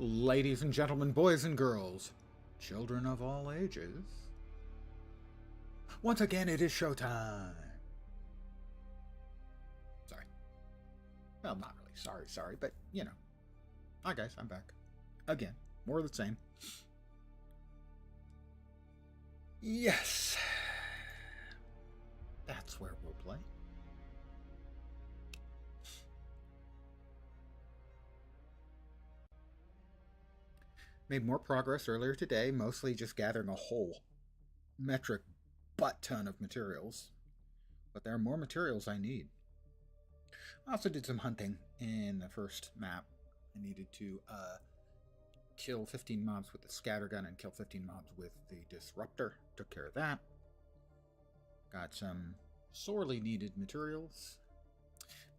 Ladies and gentlemen, boys and girls, children of all ages, once again it is showtime. Sorry. Well, not really sorry, but you know. Hi guys, I'm back. Again, more of the same. Yes. That's where we'll play. Made more progress earlier today, mostly just gathering a whole metric butt ton of materials. But there are more materials I need. I also did some hunting in the first map. I needed to kill 15 mobs with the scattergun and kill 15 mobs with the disruptor. Took care of that. Got some sorely needed materials.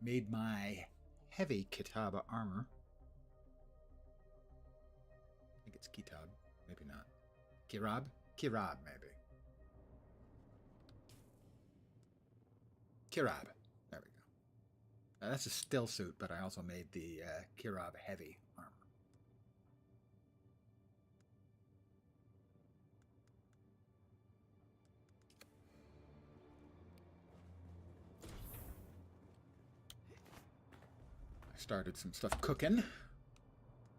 Made my heavy Kitaba armor. I think it's Kitab, maybe not. Kirab? Kirab, maybe. Kirab. There we go. That's a still suit, but I also made the Kirab heavy armor. I started some stuff cooking.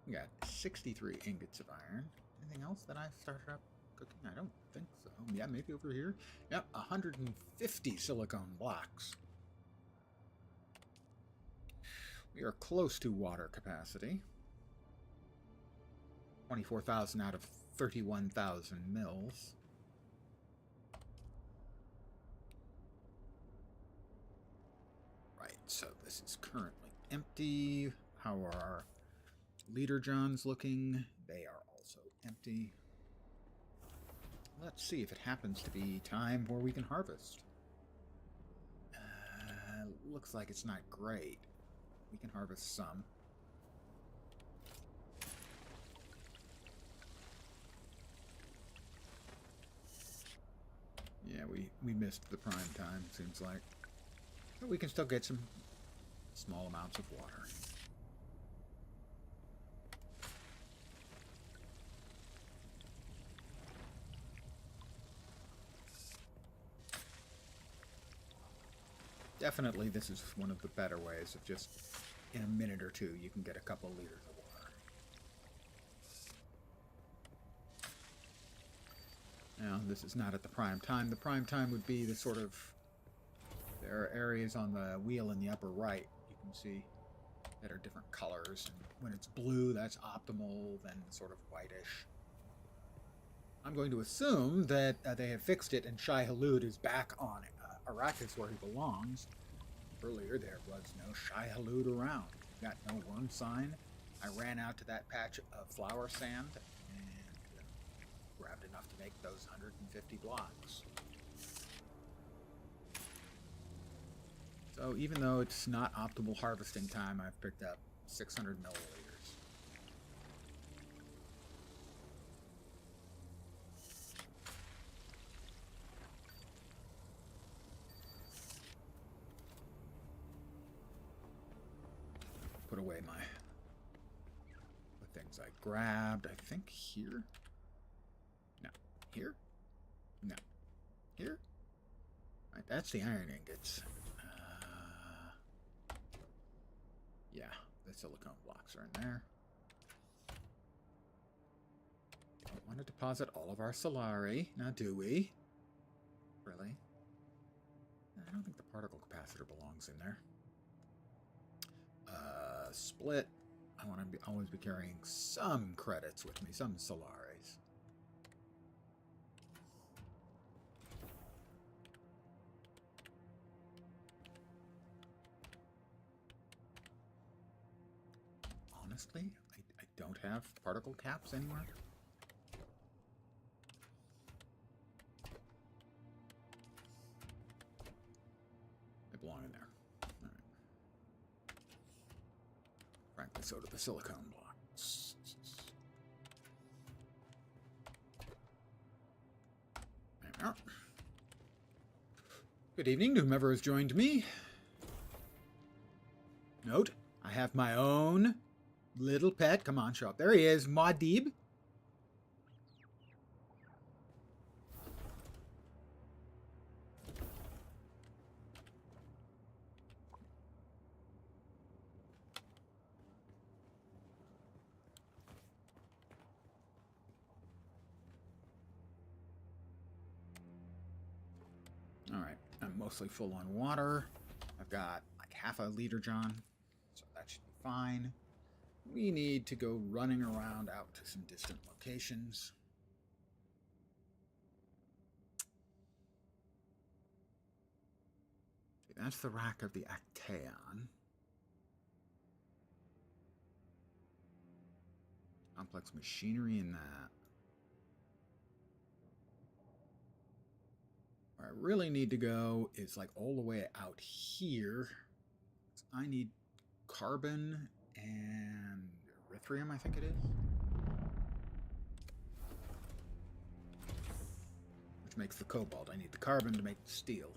We got 63 ingots of iron. Anything else that I started up cooking? I don't think so. Yeah, maybe over here. Yep, 150 silicone blocks. We are close to water capacity. 24,000 out of 31,000 mils. Right, so this is currently empty. How are our leader johns looking? They are also empty. Let's see if it happens to be time where we can harvest. Looks like it's not great. We can harvest some. Yeah, we missed the prime time, seems like. But we can still get some small amounts of water. Definitely, this is one of the better ways of just, in a minute or two, you can get a couple liters of water. Now, this is not at the prime time. The prime time would be the sort of... There are areas on the wheel in the upper right, you can see, that are different colors. And when it's blue, that's optimal, then sort of whitish. I'm going to assume that they have fixed it and Shai Hulud is back on it. Arrakis where he belongs. Earlier there was no Shai Hulud around. Got no worm sign. I ran out to that patch of flower sand and grabbed enough to make those 150 blocks. So even though it's not optimal harvesting time, I've picked up 600 milliliters. Put away the things I grabbed. I think here? No. Here? No. Here? Right, that's the iron ingots. Yeah, the silicone blocks are in there. Don't want to deposit all of our Solari. Now, do we? Really? I don't think the particle capacitor belongs in there. Split. I want to always be carrying some credits with me, some Solaris. Honestly, I don't have particle caps anywhere. They belong in there. Frankly, so do the silicone blocks. There we are. Good evening to whomever has joined me. Note, I have my own little pet. Come on, show up. There he is, Maudib. Alright, I'm mostly full on water. I've got like half a liter, John, so that should be fine. We need to go running around out to some distant locations. That's the rack of the Actaeon. Complex machinery in that. Where I really need to go is like all the way out here. I need carbon and erythrium, I think it is. Which makes the cobalt. I need the carbon to make the steel.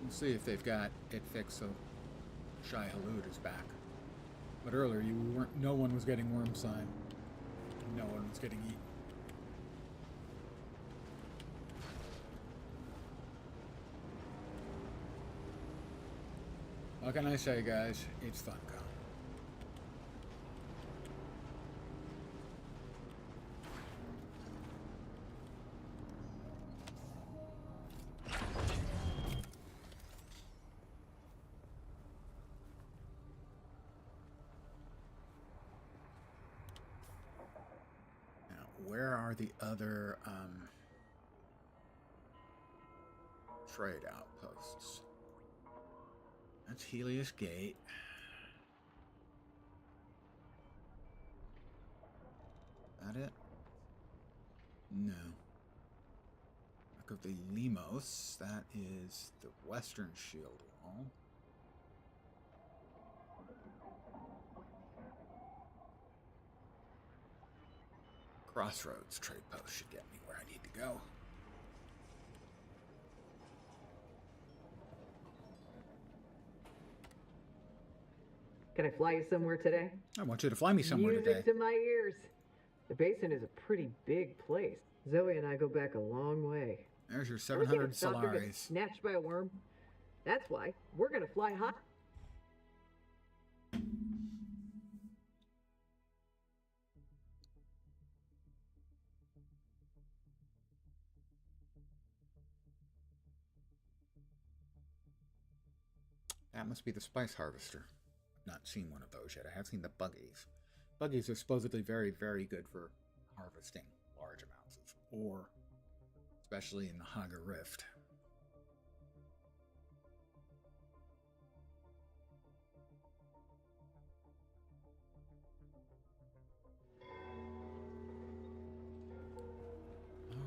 We'll see if they've got it fixed so Shai Halud is back. But earlier, no one was getting worm sign. No one was getting eaten. What can I say, guys? It's fun, Con. Where are the other trade outposts? That's Helios Gate. That it? No. Back of the Limos. That is the western shield wall. Crossroads trade post should get me where I need to go. Can I fly you somewhere today? I want you to fly me somewhere today. Music to my ears. The basin is a pretty big place. Zoe and I go back a long way. There's your 700 Solaris. Snatched by a worm. That's why we're gonna fly high. That must be the spice harvester. I've not seen one of those yet. I have seen the buggies. Buggies are supposedly very, very good for harvesting large amounts of ore, especially in the Haga Rift.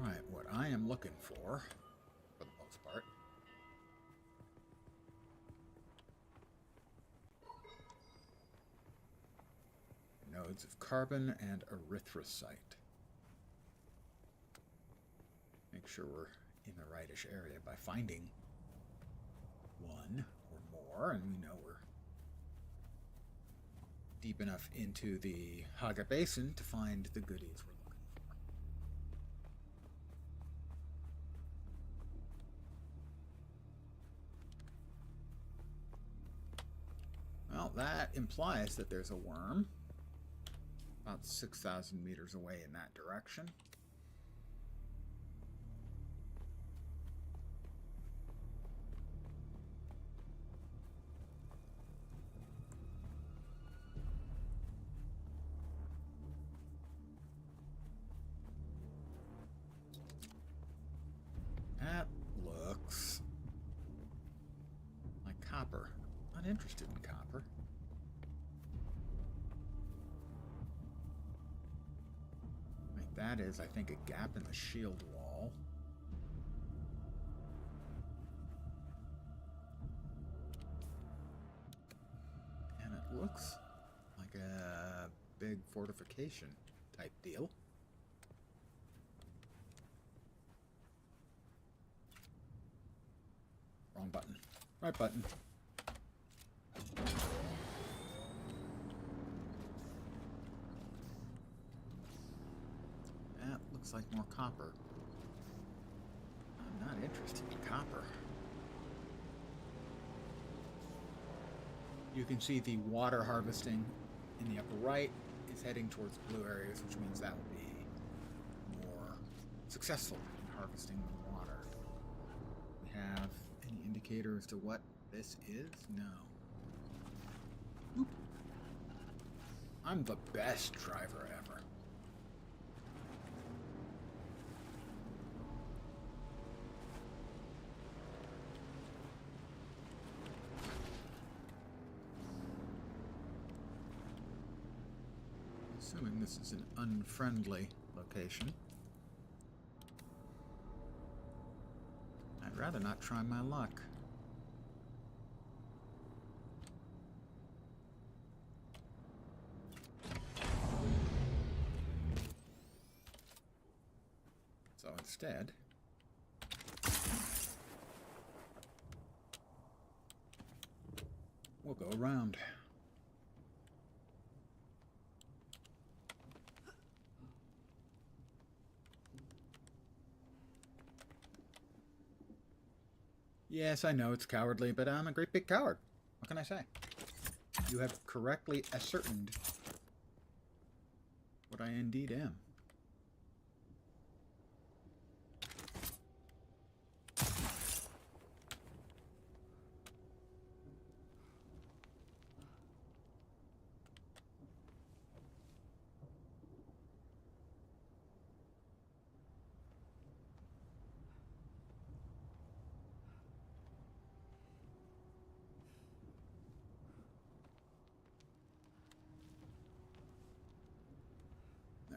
Alright, what I am looking for the most part, nodes of carbon and erythrosite. Make sure we're in the rightish area by finding one or more, and we know we're deep enough into the Haga Basin to find the goodies we're looking for. Well, that implies that there's a worm about 6,000 meters away in that direction. That looks like copper. Not interested in copper. That is, I think, a gap in the shield wall. looks like a big fortification type deal. Wrong button. Right button. That looks like more copper. I'm not interested in copper. You can see the water harvesting in the upper right is heading towards blue areas, which means that will be more successful in harvesting the water. We have any indicator as to what this is? No. Oop. I'm the best driver ever. Assuming this is an unfriendly location. I'd rather not try my luck. So instead, we'll go around. Yes, I know it's cowardly, but I'm a great big coward. What can I say? You have correctly ascertained what I indeed am.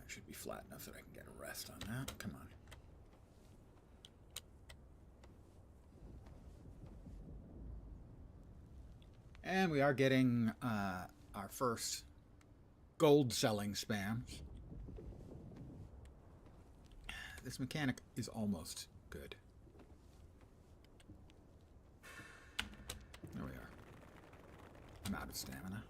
Should be flat enough that I can get a rest on that. Come on. And we are getting our first gold selling spams. This mechanic is almost good. There we are. I'm out of stamina.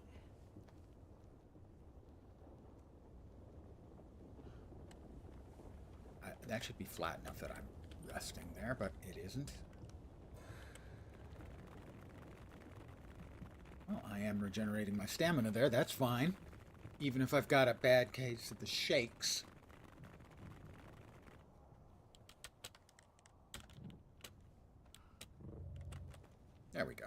That should be flat enough that I'm resting there, but it isn't. Well, I am regenerating my stamina there. That's fine. Even if I've got a bad case of the shakes. There we go.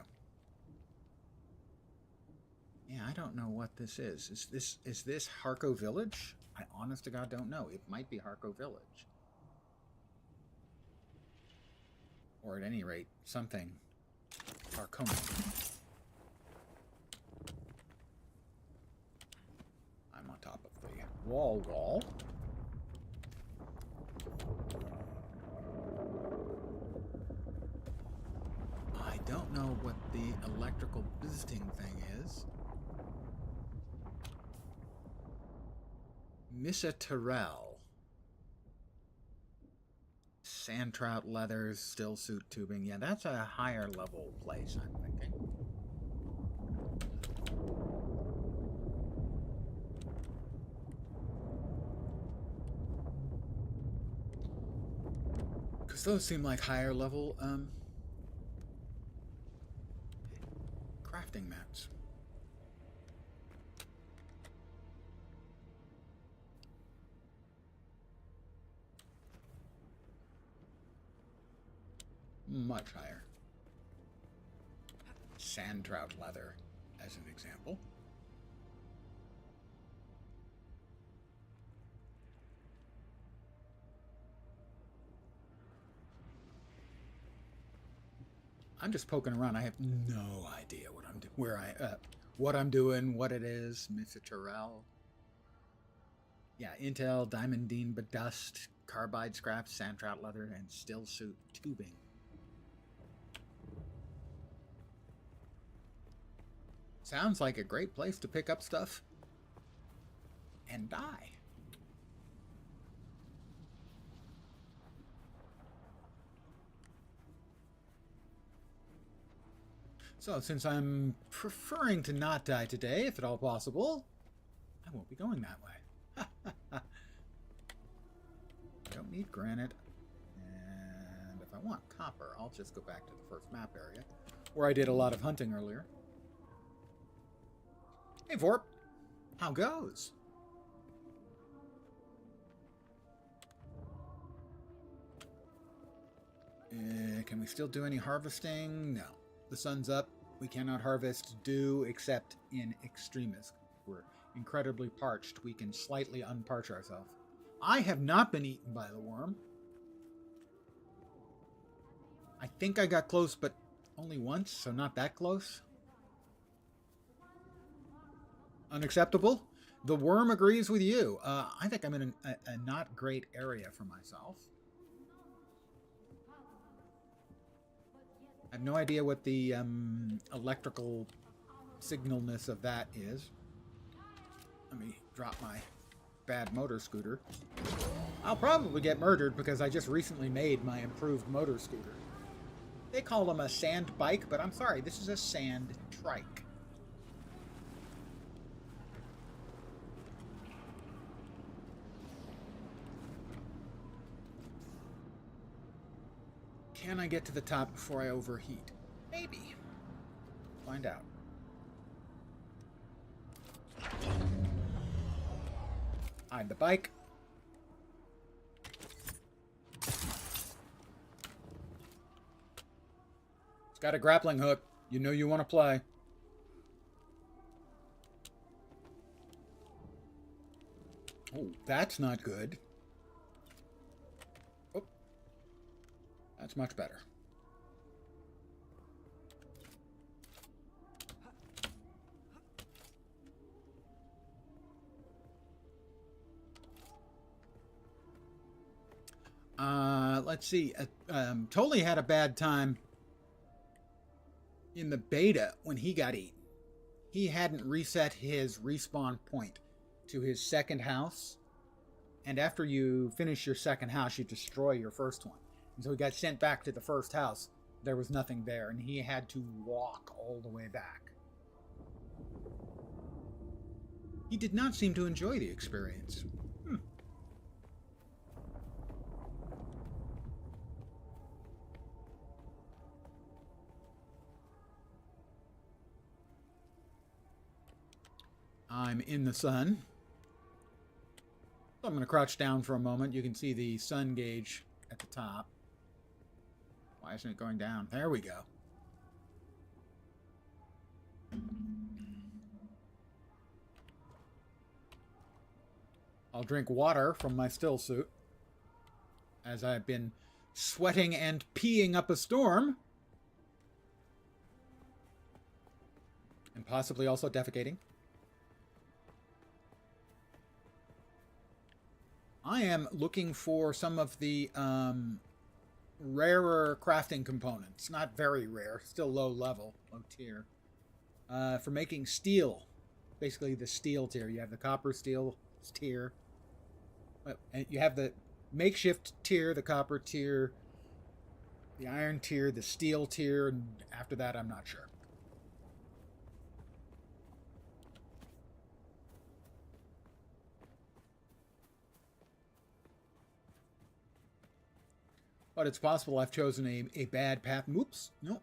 Yeah, I don't know what this is. Is this Harco Village? I honest to God don't know. It might be Harco Village. Or at any rate, something Harkonian. I'm on top of the wall. I don't know what the electrical visiting thing is. Missa Terrell. Sand trout leathers, still suit tubing. Yeah, that's a higher level place, I'm thinking. Because those seem like higher level crafting mats. Much higher. Sand trout leather, as an example. I'm just poking around. I have no idea what I'm doing, what I'm doing, what it is. Mr. Terrell. Yeah, Intel, diamondine, bedust, carbide scraps, sand trout leather, and still suit tubing. Sounds like a great place to pick up stuff and die. So, since I'm preferring to not die today, if at all possible, I won't be going that way. Don't need granite. And if I want copper, I'll just go back to the first map area, where I did a lot of hunting earlier. Hey, Vorp. How goes? Can we still do any harvesting? No. The sun's up. We cannot harvest dew except in extremis. We're incredibly parched. We can slightly unparch ourselves. I have not been eaten by the worm. I think I got close, but only once, so not that close. Unacceptable? The worm agrees with you. I think I'm in a not great area for myself. I have no idea what the electrical signalness of that is. Let me drop my bad motor scooter. I'll probably get murdered because I just recently made my improved motor scooter. They call them a sand bike, but I'm sorry, this is a sand trike. Can I get to the top before I overheat? Maybe. Find out. Hide the bike. It's got a grappling hook. You know you want to play. Oh, that's not good. Oh, that's much better. Let's see. Totally had a bad time in the beta when he got eaten. He hadn't reset his respawn point to his second house. And after you finish your second house, you destroy your first one. And so he got sent back to the first house. There was nothing there, and he had to walk all the way back. He did not seem to enjoy the experience. I'm in the sun. So I'm going to crouch down for a moment. You can see the sun gauge at the top. Why isn't it going down? There we go. I'll drink water from my still suit, as I've been sweating and peeing up a storm. And possibly also defecating. I am looking for some of the rarer crafting components. Not very rare, still low level, low tier. For making steel. Basically the steel tier. You have the copper steel tier. And you have the makeshift tier, the copper tier, the iron tier, the steel tier, and after that I'm not sure. But it's possible I've chosen a bad path. Oops. No.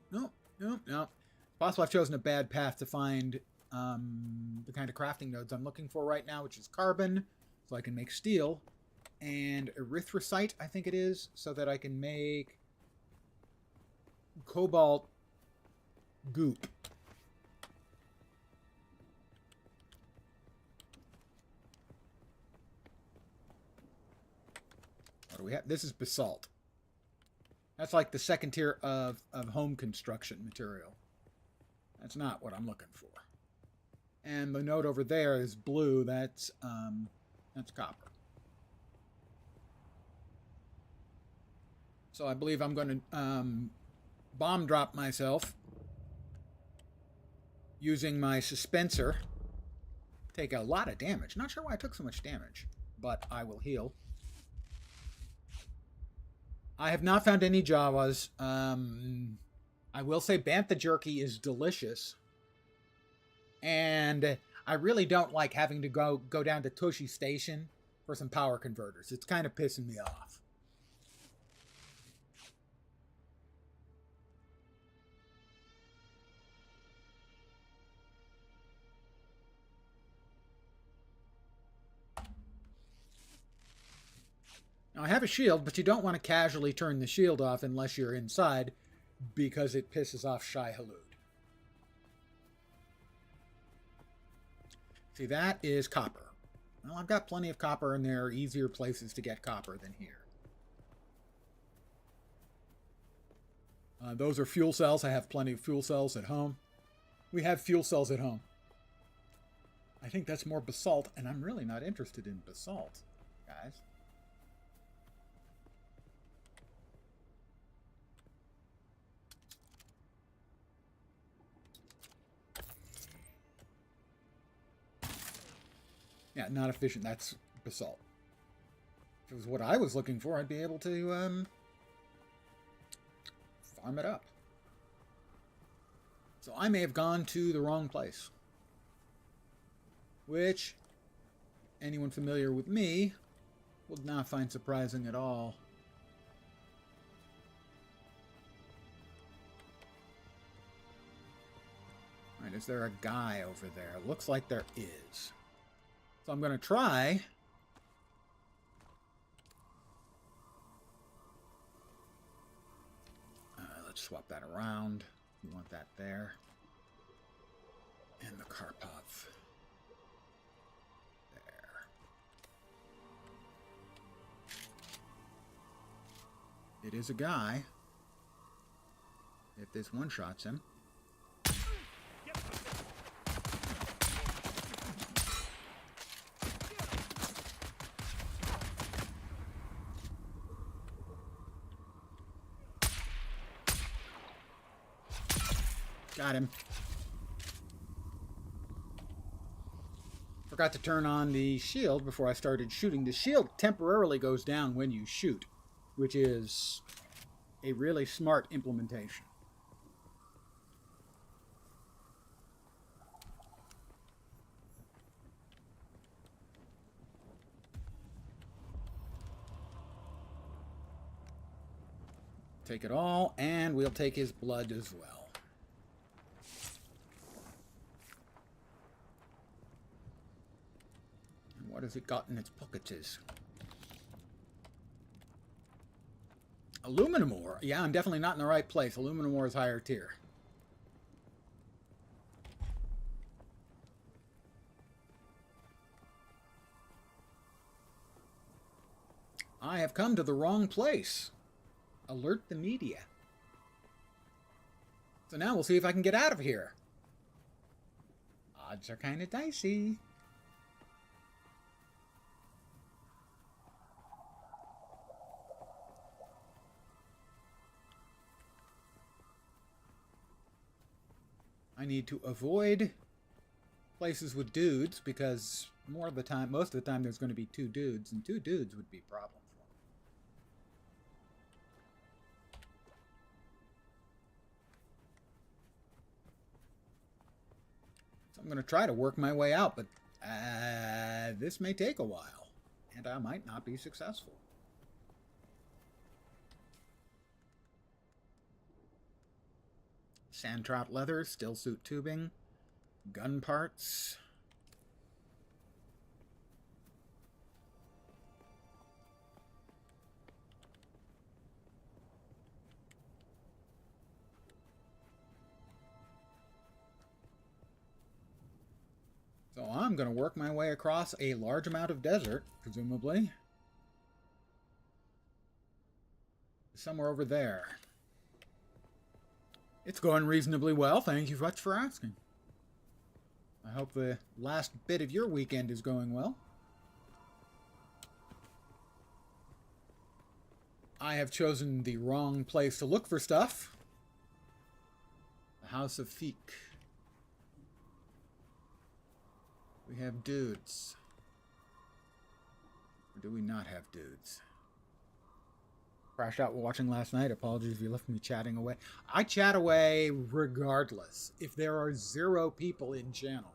It's possible I've chosen a bad path to find the kind of crafting nodes I'm looking for right now, which is carbon, so I can make steel, and erythrocite, I think it is, so that I can make cobalt goop. What do we have? This is basalt. That's like the second tier of home construction material. That's not what I'm looking for. And the node over there is blue. That's copper. So I believe I'm going to bomb drop myself using my suspenser. Take a lot of damage. Not sure why I took so much damage, but I will heal. I have not found any Jawas. I will say bantha jerky is delicious. And I really don't like having to go down to Tushy Station for some power converters. It's kind of pissing me off. Now, I have a shield, but you don't want to casually turn the shield off unless you're inside, because it pisses off Shai Hulud. See, that is copper. Well, I've got plenty of copper, and there are easier places to get copper than here. Those are fuel cells. I have plenty of fuel cells at home. We have fuel cells at home. I think that's more basalt, and I'm really not interested in basalt, guys. Yeah, not efficient. That's basalt. If it was what I was looking for, I'd be able to farm it up. So I may have gone to the wrong place. Which, anyone familiar with me would not find surprising at all. Alright, is there a guy over there? Looks like there is. So I'm going to try. Let's swap that around. We want that there. And the Karpov. There. It is a guy. If this one-shots him. Got him. Forgot to turn on the shield before I started shooting. The shield temporarily goes down when you shoot, which is a really smart implementation. Take it all, and we'll take his blood as well. What has it got in its pockets? Aluminum ore. Yeah, I'm definitely not in the right place. Aluminum ore is higher tier. I have come to the wrong place. Alert the media. So now we'll see if I can get out of here. Odds are kind of dicey. I need to avoid places with dudes because most of the time there's going to be two dudes, and two dudes would be a problem for me. So I'm going to try to work my way out, but this may take a while, and I might not be successful. Sandtrap leather, still suit tubing, gun parts. So I'm going to work my way across a large amount of desert, presumably. Somewhere over there. It's going reasonably well. Thank you much for asking. I hope the last bit of your weekend is going well. I have chosen the wrong place to look for stuff. The House of Feek. We have dudes. Or do we not have dudes? Crashed out while watching last night. Apologies if you left me chatting away. I chat away regardless. If there are 0 people in channel,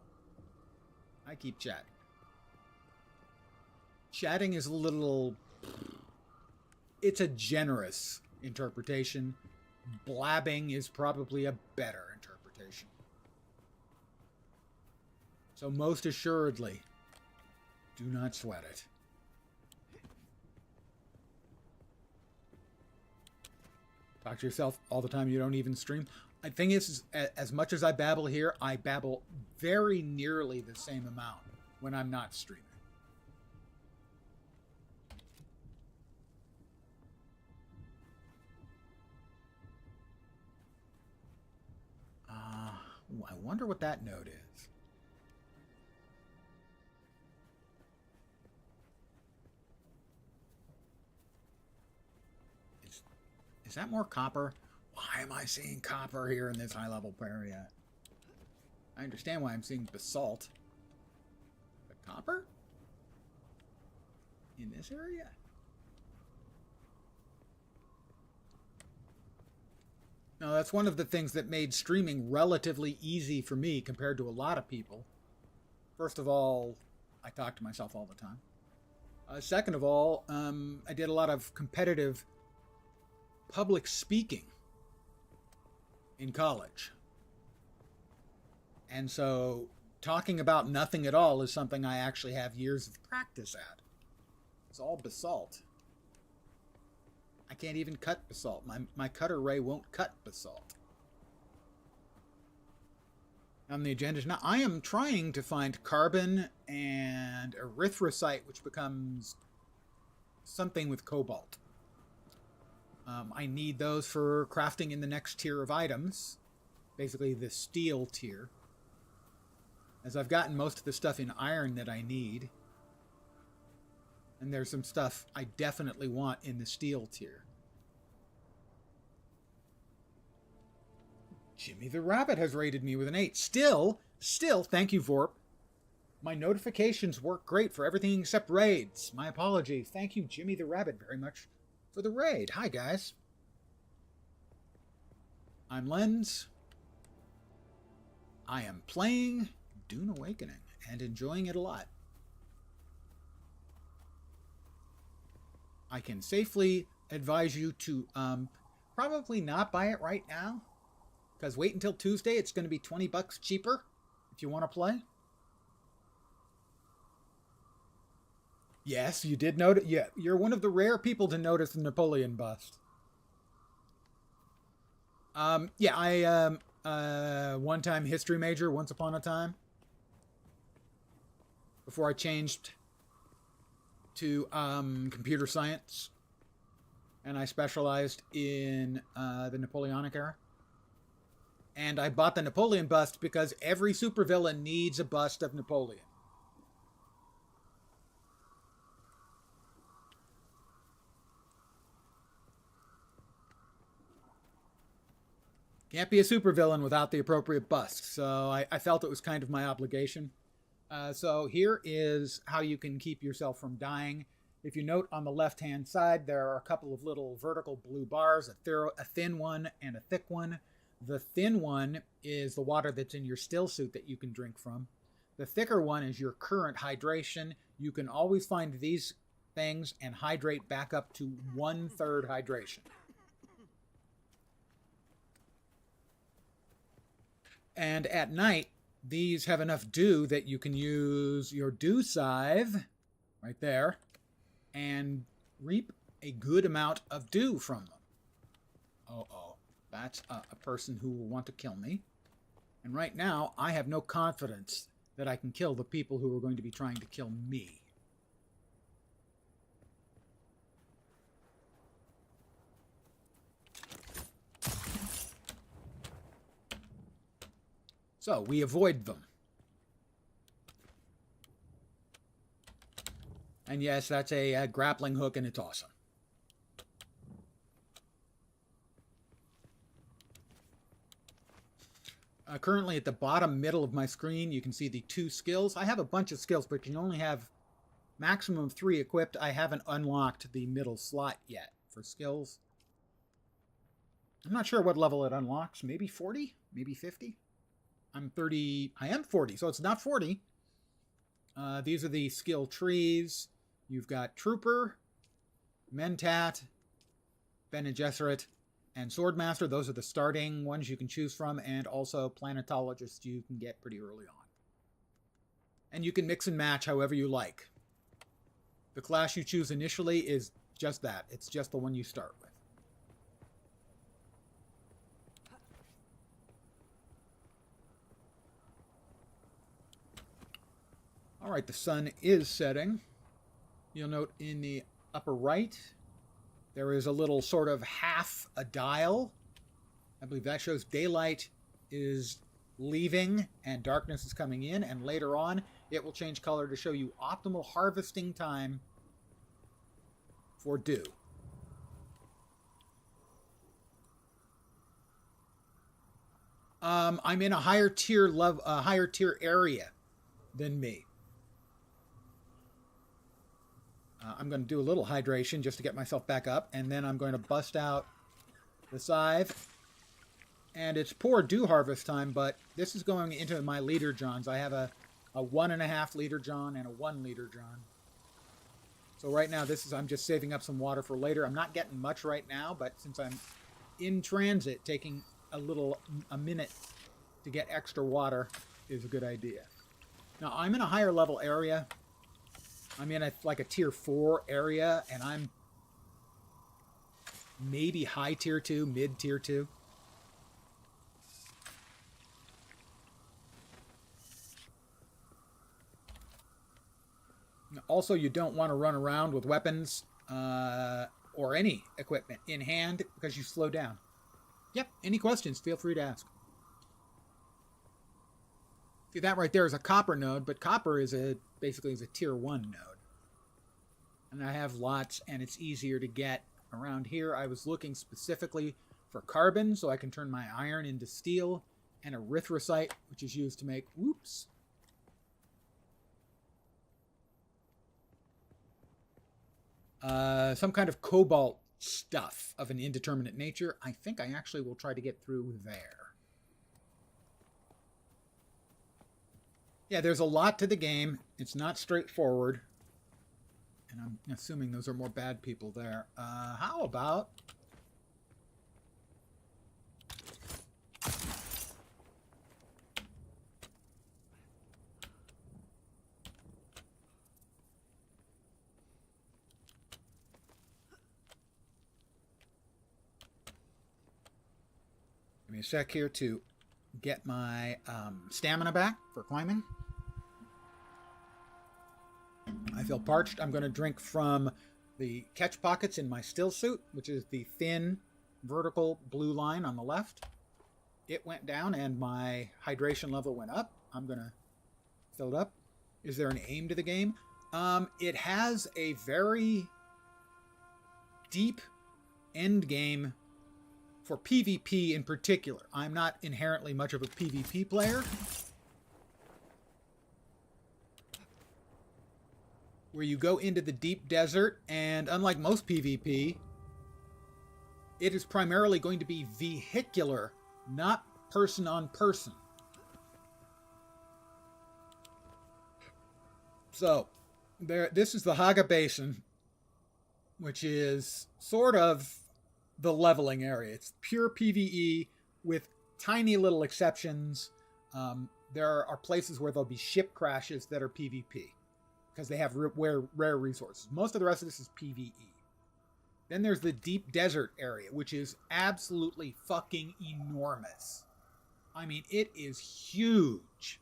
I keep chatting. Chatting is a little... It's a generous interpretation. Blabbing is probably a better interpretation. So most assuredly, do not sweat it. Talk to yourself all the time. You don't even stream. The thing is, as much as I babble here, I babble very nearly the same amount when I'm not streaming. I wonder what that node is. Is that more copper? Why am I seeing copper here in this high-level area? I understand why I'm seeing basalt. But copper? In this area? No, that's one of the things that made streaming relatively easy for me compared to a lot of people. First of all, I talk to myself all the time. Second of all, I did a lot of competitive public speaking in college. And so talking about nothing at all is something I actually have years of practice at. It's all basalt. I can't even cut basalt. My cutter ray won't cut basalt. On the agenda now, I am trying to find carbon and erythrocite, which becomes something with cobalt. I need those for crafting in the next tier of items, basically the steel tier, as I've gotten most of the stuff in iron that I need. And there's some stuff I definitely want in the steel tier. Jimmy the Rabbit has rated me with an 8. Still, thank you, Vorp. My notifications work great for everything except raids. My apologies. Thank you, Jimmy the Rabbit, very much for the raid. Hi, guys. I'm Lens. I am playing Dune Awakening and enjoying it a lot. I can safely advise you to probably not buy it right now, because wait until Tuesday. It's going to be $20 cheaper if you want to play. Yes, you did notice. Yeah, you're one of the rare people to notice the Napoleon bust. Yeah, I one-time history major once upon a time before I changed to computer science, and I specialized in the Napoleonic era. And I bought the Napoleon bust because every supervillain needs a bust of Napoleon. Can't be a supervillain without the appropriate bust, so I felt it was kind of my obligation. So here is how you can keep yourself from dying. If you note on the left-hand side, there are a couple of little vertical blue bars, a thin one and a thick one. The thin one is the water that's in your still suit that you can drink from. The thicker one is your current hydration. You can always find these things and hydrate back up to 1/3 hydration. And at night, these have enough dew that you can use your dew scythe, right there, and reap a good amount of dew from them. Uh-oh. That's a person who will want to kill me. And right now, I have no confidence that I can kill the people who are going to be trying to kill me. So, we avoid them. And yes, that's a grappling hook, and it's awesome. Currently at the bottom middle of my screen, you can see the 2 skills. I have a bunch of skills, but you can only have maximum of 3 equipped. I haven't unlocked the middle slot yet for skills. I'm not sure what level it unlocks. Maybe 40? Maybe 50? I'm 30. I am 40, so it's not 40. These are the skill trees. You've got Trooper, Mentat, Bene Gesserit, and Swordmaster. Those are the starting ones you can choose from, and also Planetologist you can get pretty early on. And you can mix and match however you like. The class you choose initially is just that. It's just the one you start with. All right, the sun is setting. You'll note in the upper right, there is a little sort of half a dial. I believe that shows daylight is leaving and darkness is coming in. And later on, it will change color to show you optimal harvesting time for dew. I'm in a higher tier area than me. I'm going to do a little hydration just to get myself back up, and then I'm going to bust out the scythe. And it's poor dew harvest time, but this is going into my liter johns. I have a 1.5 liter john and a 1 liter john. So right now, I'm just saving up some water for later. I'm not getting much right now, but since I'm in transit, taking a minute to get extra water is a good idea. Now, I'm in a higher level area. I'm in like a tier 4 area, and I'm maybe high tier 2, mid tier 2. Also, you don't want to run around with weapons or any equipment in hand because you slow down. Yep, any questions, feel free to ask. See, that right there is a copper node, but copper is basically a tier 1 node. And I have lots, and it's easier to get around here. I was looking specifically for carbon, so I can turn my iron into steel, and erythrocite, which is used to make, some kind of cobalt stuff of an indeterminate nature. I think I actually will try to get through there. Yeah, there's a lot to the game. It's not straightforward. And I'm assuming those are more bad people there. How about... Give me a sec here to get my stamina back for climbing. I feel parched. I'm going to drink from the catch pockets in my still suit, which is the thin vertical blue line on the left. It went down and my hydration level went up. I'm going to fill it up. Is there an aim to the game? It has a very deep end game for PvP in particular. I'm not inherently much of a PvP player, where you go into the deep desert, and unlike most PvP, it is primarily going to be vehicular, not person on person. So, this is the Haga Basin, which is sort of the leveling area. It's pure PvE with tiny little exceptions. There are places where there'll be ship crashes that are PvP because they have rare resources. Most of the rest of this is PvE. Then there's the deep desert area, which is absolutely fucking enormous. I mean, it is huge.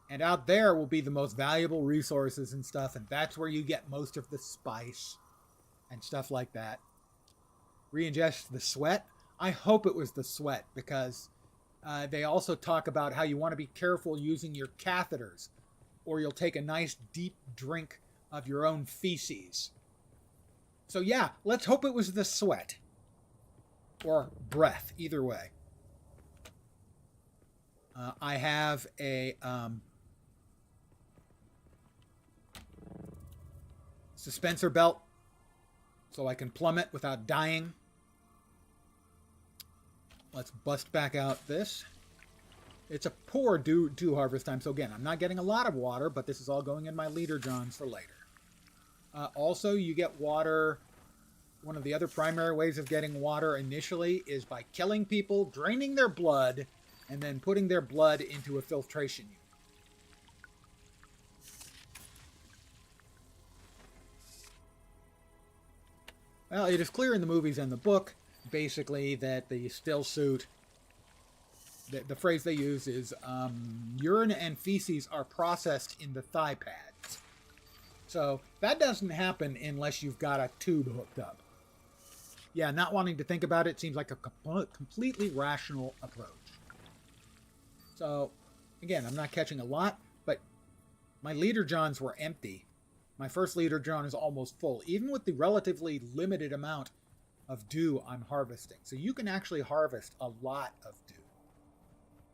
And out there will be the most valuable resources and stuff, and that's where you get most of the spice and stuff like that. Re-ingest the sweat. I hope it was the sweat, because they also talk about how you want to be careful using your catheters, or you'll take a nice deep drink of your own feces. So yeah, let's hope it was the sweat. Or breath, either way. I have a suspensor belt so I can plummet without dying. Let's bust back out this. It's a poor dew harvest time, so again, I'm not getting a lot of water, but this is all going in my leader johns for later. Also, you get water. One of the other primary ways of getting water initially is by killing people, draining their blood, and then putting their blood into a filtration unit. Well, it is clear in the movies and the book, basically, that the still suit, the phrase they use is urine and feces are processed in the thigh pads. So that doesn't happen unless you've got a tube hooked up. Yeah, not wanting to think about it seems like a completely rational approach. So, again, I'm not catching a lot, but my leader johns were empty. My first leader john is almost full, even with the relatively limited amount of dew I'm harvesting. So you can actually harvest a lot of dew.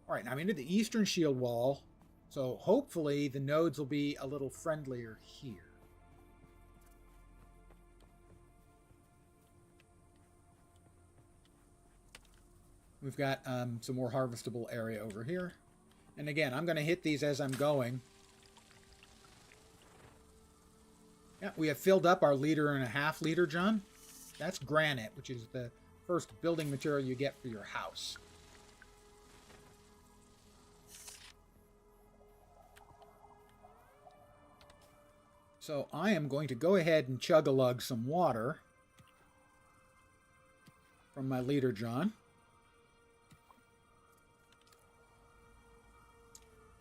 All right, now I'm into the eastern shield wall, so hopefully the nodes will be a little friendlier here. We've got some more harvestable area over here. And again, I'm going to hit these as I'm going. Yeah, we have filled up our 1.5 liter john. That's granite, which is the first building material you get for your house. So I am going to go ahead and chug-a-lug some water from my leader john.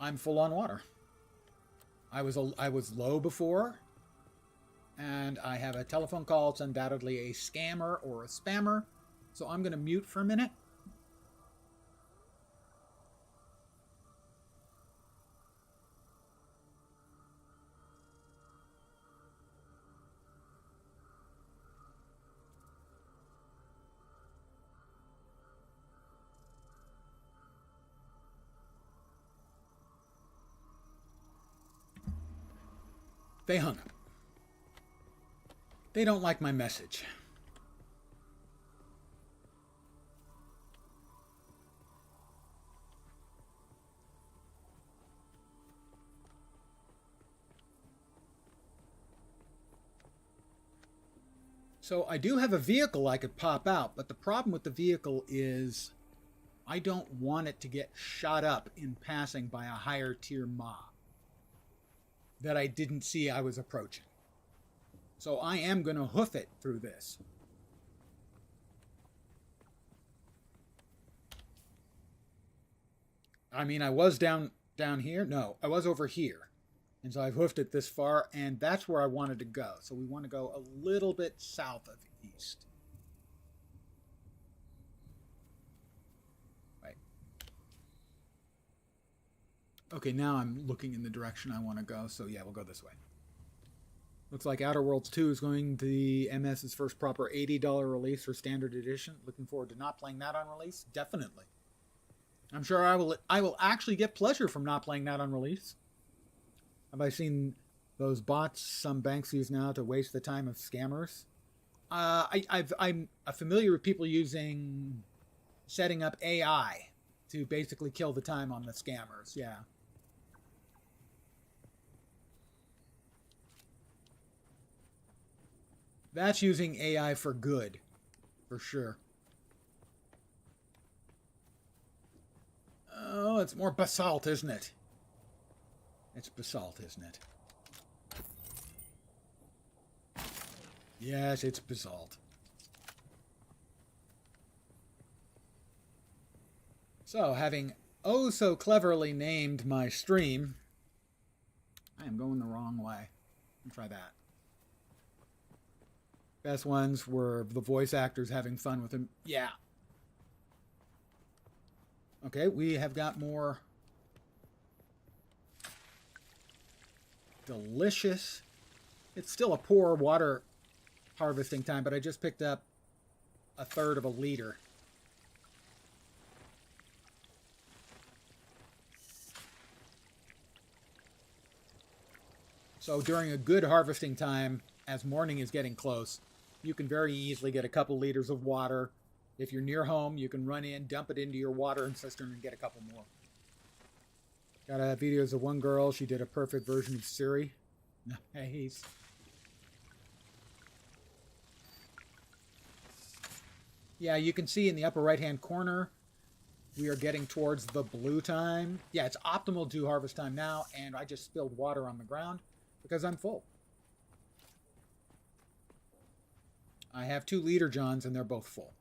I'm full on water. I was low before, and I have a telephone call. It's undoubtedly a scammer or a spammer, so I'm going to mute for a minute. They hung up. They don't like my message. So I do have a vehicle I could pop out, but the problem with the vehicle is I don't want it to get shot up in passing by a higher tier mob that I didn't see I was approaching. So I am going to hoof it through this. I mean, I was down here. No, I was over here. And so I've hoofed it this far, and that's where I wanted to go. So we want to go a little bit south of east. Right. Okay, now I'm looking in the direction I want to go. So yeah, we'll go this way. Looks like Outer Worlds 2 is going to be MS's first proper $80 release for Standard Edition. Looking forward to not playing that on release. Definitely. I'm sure I will actually get pleasure from not playing that on release. Have I seen those bots some banks use now to waste the time of scammers? I'm familiar with people setting up AI to basically kill the time on the scammers. Yeah. That's using AI for good, for sure. Oh, it's more basalt, isn't it? It's basalt, isn't it? Yes, it's basalt. So, having oh so cleverly named my stream, I am going the wrong way. Let me try that. Best ones were the voice actors having fun with him. Yeah. Okay, we have got more delicious. It's still a poor water harvesting time, but I just picked up 1/3 of a liter. So during a good harvesting time, as morning is getting close, you can very easily get a couple liters of water. If you're near home, you can run in, dump it into your watering cistern, and get a couple more. Got videos of one girl. She did a perfect version of Siri. Nice. Yeah, you can see in the upper right-hand corner, we are getting towards the blue time. Yeah, it's optimal dew harvest time now, and I just spilled water on the ground because I'm full. I have 2 liter johns, and they're both full.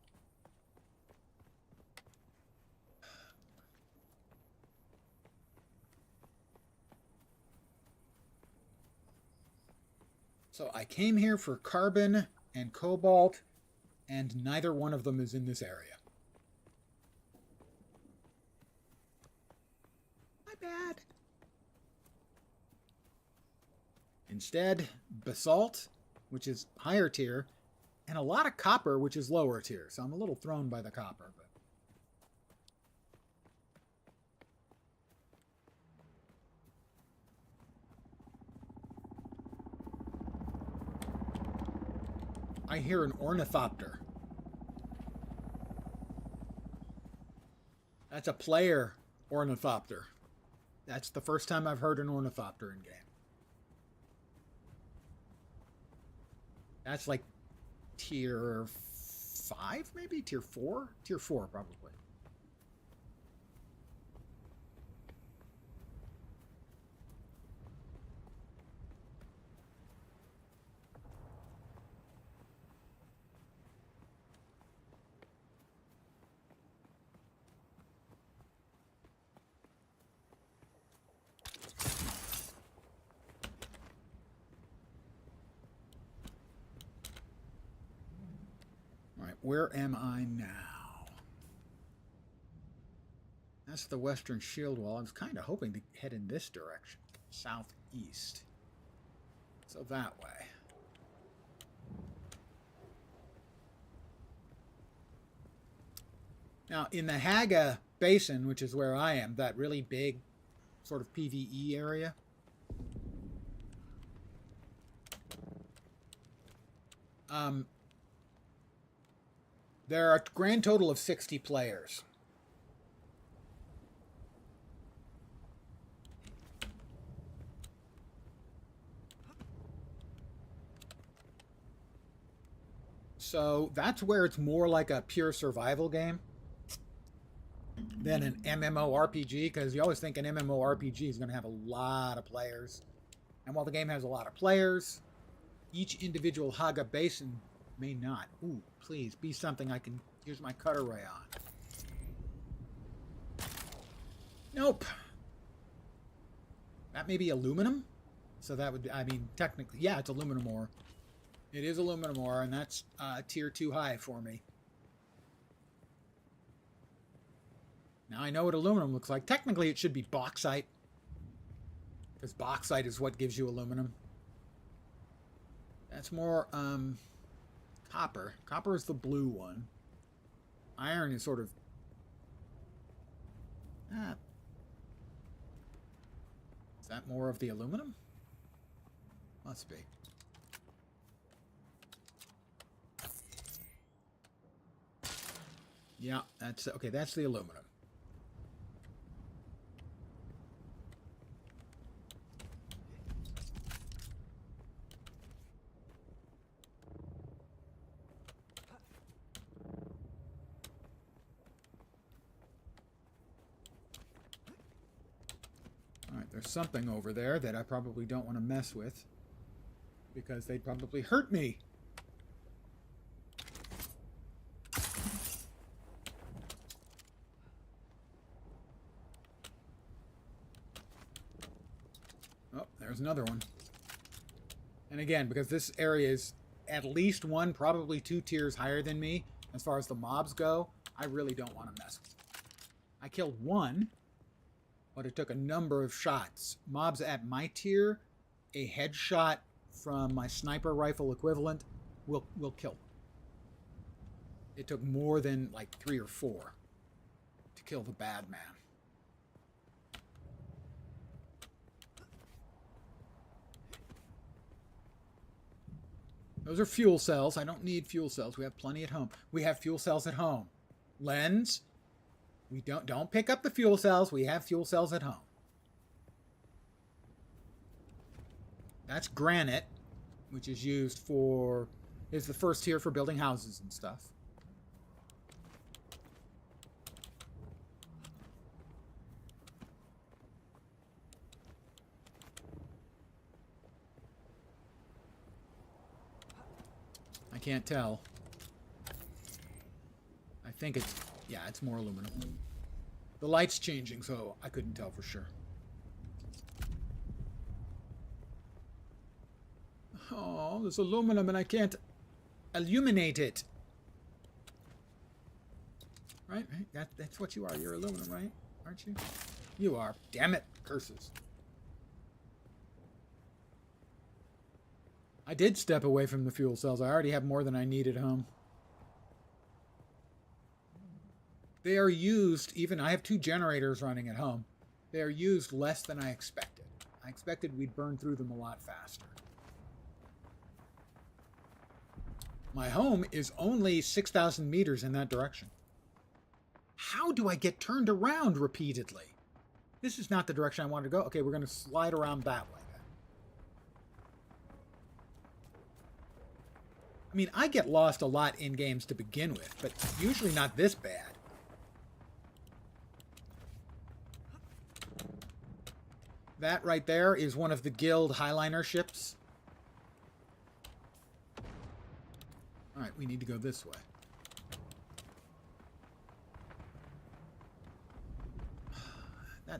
So I came here for carbon and cobalt, and neither one of them is in this area. My bad. Instead, basalt, which is higher tier, and a lot of copper, which is lower tier. So I'm a little thrown by the copper. But I hear an ornithopter. That's a player ornithopter. That's the first time I've heard an ornithopter in game. That's like tier 5, maybe? Tier 4? Tier 4, probably. Where am I now? That's the western shield wall. I was kind of hoping to head in this direction, southeast. So that way. Now, in the Haga Basin, which is where I am, that really big sort of PvE area, there are a grand total of 60 players. So that's where it's more like a pure survival game than an MMORPG, because you always think an MMORPG is going to have a lot of players. And while the game has a lot of players, each individual Haga Basin may not. Ooh, please, be something I can use my cutter ray on. Nope. That may be aluminum? So that would, I mean, technically, yeah, it's aluminum ore. It is aluminum ore, and that's tier 2 high for me. Now I know what aluminum looks like. Technically, it should be bauxite, because bauxite is what gives you aluminum. That's more copper. Copper is the blue one. Iron is sort of... Is that more of the aluminum? Must be. Yeah, that's... Okay, that's the aluminum. There's something over there that I probably don't want to mess with, because they'd probably hurt me. Oh, there's another one. And again, because this area is at least 1, probably 2 tiers higher than me as far as the mobs go, I really don't want to mess with them. I killed 1. But it took a number of shots. Mobs at my tier, a headshot from my sniper rifle equivalent will kill them. It took more than like 3 or 4 to kill the bad man. Those are fuel cells. I don't need fuel cells. We have plenty at home. We have fuel cells at home. Lens, we don't pick up the fuel cells. We have fuel cells at home. That's granite, which is used for, is the first tier for building houses and stuff. I can't tell. I think it's, yeah, it's more aluminum. The light's changing, so I couldn't tell for sure. Oh, there's aluminum and I can't illuminate it. Right? That's what you are. You're aluminum, right? Aren't you? You are. Damn it. Curses. I did step away from the fuel cells. I already have more than I need at home. They are used, even, I have 2 generators running at home. They are used less than I expected. I expected we'd burn through them a lot faster. My home is only 6,000 meters in that direction. How do I get turned around repeatedly? This is not the direction I wanted to go. Okay, we're going to slide around that way. I mean, I get lost a lot in games to begin with, but usually not this bad. That right there is one of the Guild Highliner ships. Alright, we need to go this way.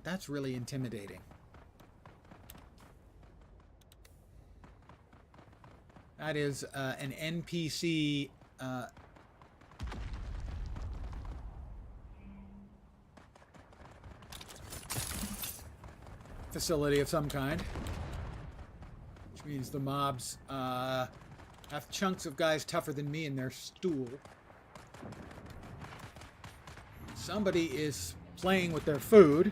That's really intimidating. That is an NPC facility of some kind. Which means the mobs have chunks of guys tougher than me in their stool. Somebody is playing with their food.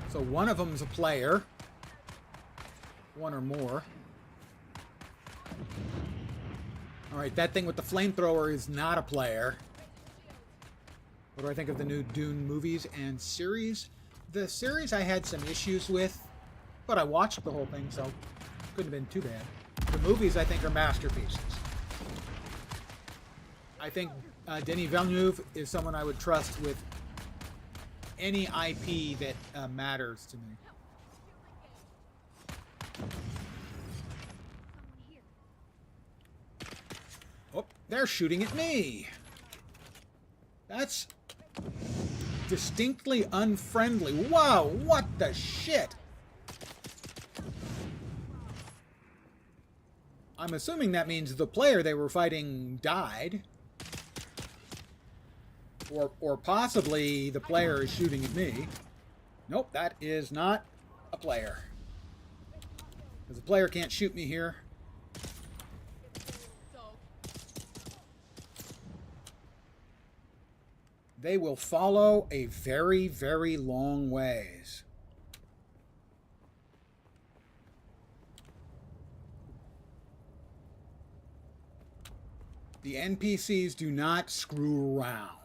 So one of them's a player. One or more. Alright, that thing with the flamethrower is not a player. What do I think of the new Dune movies and series? The series I had some issues with, but I watched the whole thing, so couldn't have been too bad. The movies, I think, are masterpieces. I think Denis Villeneuve is someone I would trust with any IP that matters to me. Oh, they're shooting at me. That's distinctly unfriendly. Wow, what the shit? I'm assuming that means the player they were fighting died. Or possibly the player is shooting at me. Nope, that is not a player. Because the player can't shoot me here. They will follow a very, very long ways. The NPCs do not screw around.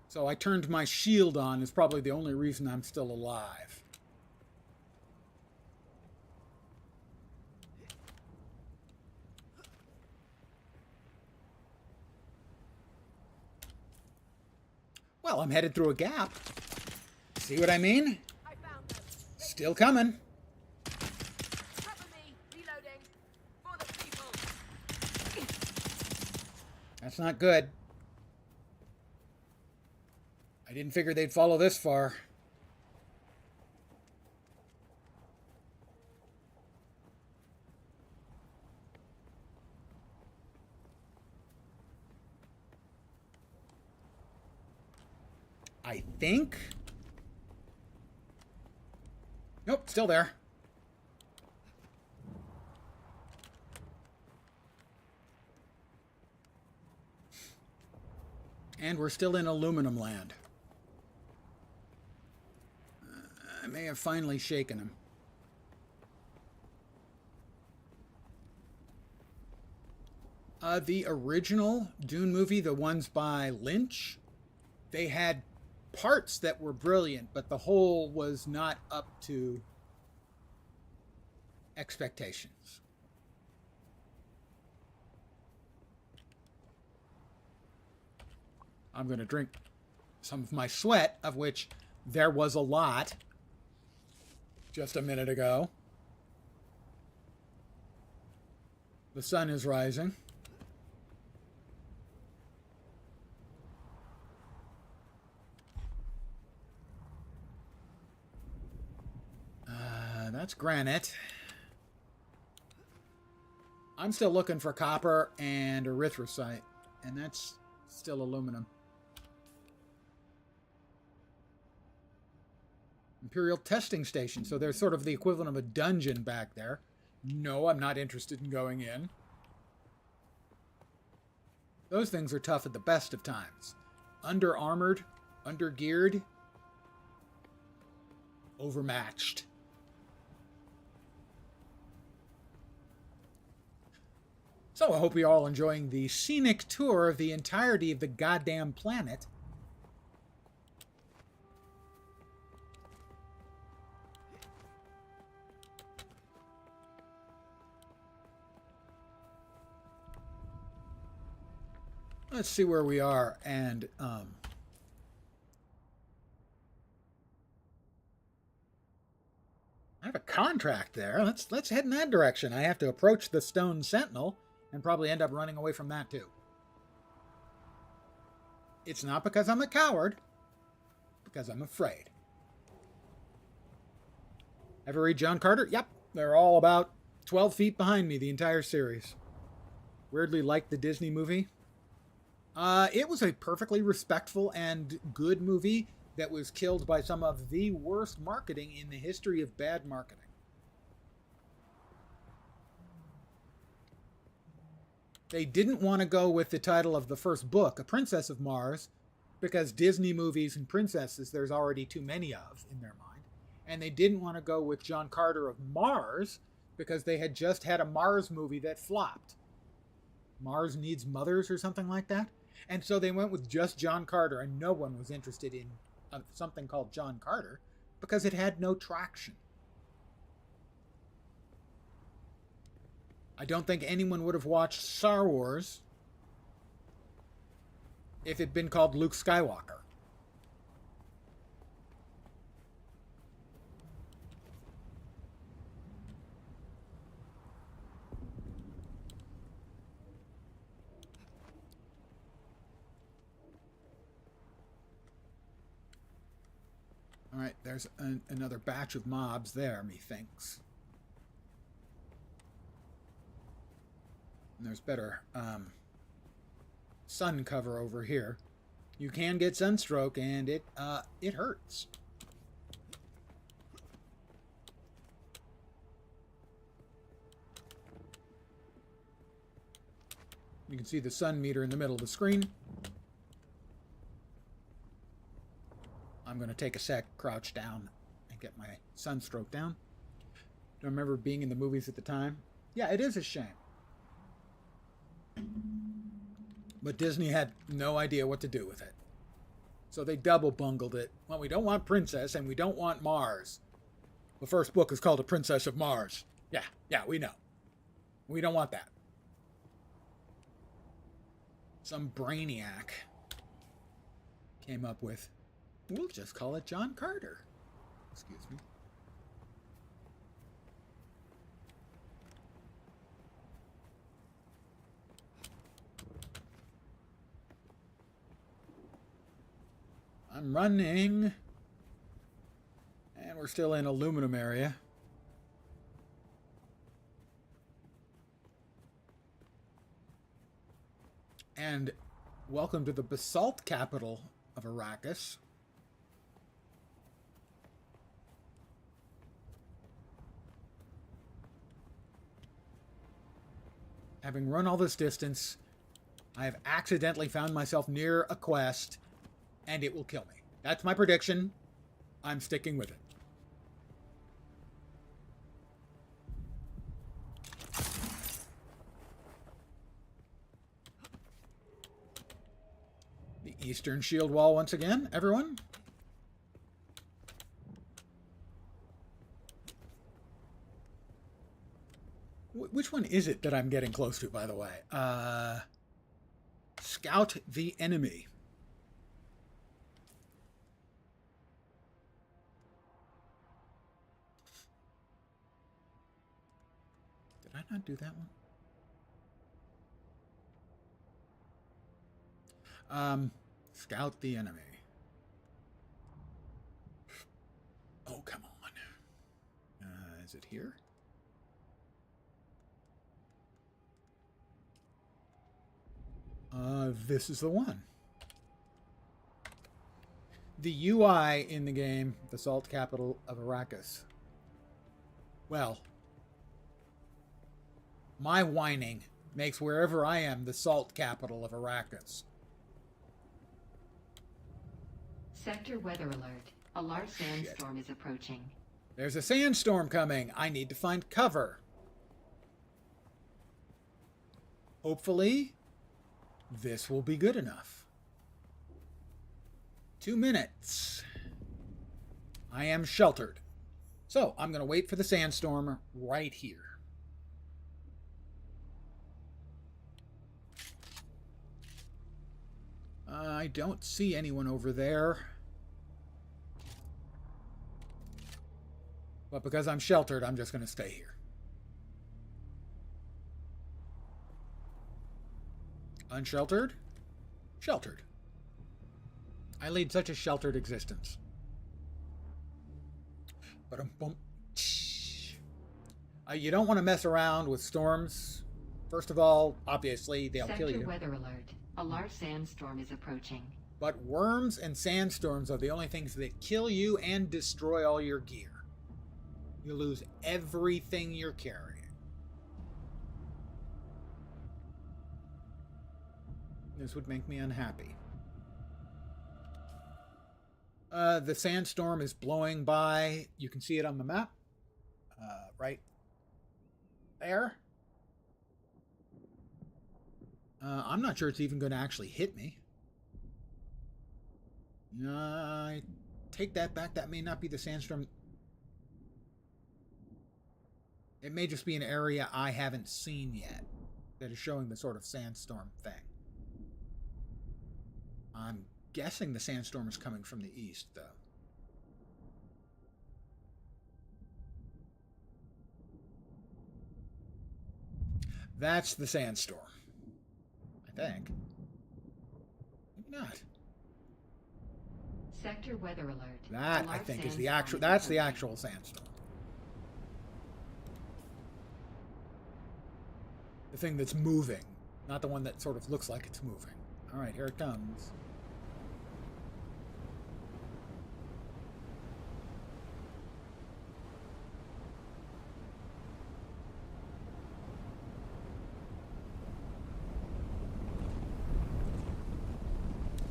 So I turned my shield on is probably the only reason I'm still alive. Well, I'm headed through a gap. See what I mean? I found them. Still coming. Cover me. Reloading. For the people. That's not good. I didn't figure they'd follow this far. I think. Nope, still there. And we're still in aluminum land. I may have finally shaken him. The original Dune movie, the ones by Lynch, they had parts that were brilliant, but the whole was not up to expectations. I'm going to drink some of my sweat, of which there was a lot just a minute ago. The sun is rising. That's granite. I'm still looking for copper and erythrosite, and that's still aluminum. Imperial testing station, so there's sort of the equivalent of a dungeon back there. No, I'm not interested in going in. Those things are tough at the best of times. Under-armored, under-geared, overmatched. So I hope you're all enjoying the scenic tour of the entirety of the goddamn planet. Let's see where we are, and I have a contract there. Let's head in that direction. I have to approach the Stone Sentinel and probably end up running away from that too. It's not because I'm a coward, because I'm afraid. Ever read John Carter? Yep, they're all about 12 feet behind me, the entire series. Weirdly like the Disney movie. It was a perfectly respectful and good movie that was killed by some of the worst marketing in the history of bad marketing. They didn't want to go with the title of the first book, A Princess of Mars, because Disney movies and princesses there's already too many of in their mind. And they didn't want to go with John Carter of Mars because they had just had a Mars movie that flopped. Mars Needs Mothers or something like that. And so they went with just John Carter, and no one was interested in something called John Carter because it had no traction. I don't think anyone would have watched Star Wars if it'd been called Luke Skywalker. All right, there's another batch of mobs there, methinks. And there's better sun cover over here. You can get sunstroke, and it hurts. You can see the sun meter in the middle of the screen. I'm going to take a sec, crouch down, and get my sunstroke down. Don't remember being in the movies at the time. Yeah, it is a shame. But Disney had no idea what to do with it. So they double bungled it. Well, we don't want Princess, and we don't want Mars. The first book is called A Princess of Mars. Yeah, we know. We don't want that. Some brainiac came up with, we'll just call it John Carter. Excuse me. I'm running. And we're still in aluminum area. And welcome to the basalt capital of Arrakis. Having run all this distance, I have accidentally found myself near a quest, and it will kill me. That's my prediction. I'm sticking with it. The eastern shield wall once again, everyone. Which one is it that I'm getting close to, by the way? Scout the enemy. Did I not do that one? Scout the enemy. Oh, come on. Is it here? This is the one. The UI in the game, the salt capital of Arrakis. Well, my whining makes wherever I am the salt capital of Arrakis. Sector weather alert. A large sandstorm is approaching. There's a sandstorm coming. I need to find cover. Hopefully, this will be good enough. 2 minutes. I am sheltered. So, I'm going to wait for the sandstorm right here. I don't see anyone over there. But because I'm sheltered, I'm just going to stay here. Unsheltered? Sheltered. I lead such a sheltered existence. You don't want to mess around with storms. First of all, obviously, they'll kill you. Sector weather alert. A large sandstorm is approaching. But worms and sandstorms are the only things that kill you and destroy all your gear. You lose everything you're carrying. This would make me unhappy. The sandstorm is blowing by. You can see it on the map. Right there. I'm not sure it's even going to actually hit me. I take that back. That may not be the sandstorm. It may just be an area I haven't seen yet that is showing the sort of sandstorm thing. I'm guessing the sandstorm is coming from the east, though. That's the sandstorm. I think. Maybe not. Sector weather alert. That, I think, is the actual... That's the actual sandstorm. The thing that's moving, not the one that sort of looks like it's moving. All right, here it comes.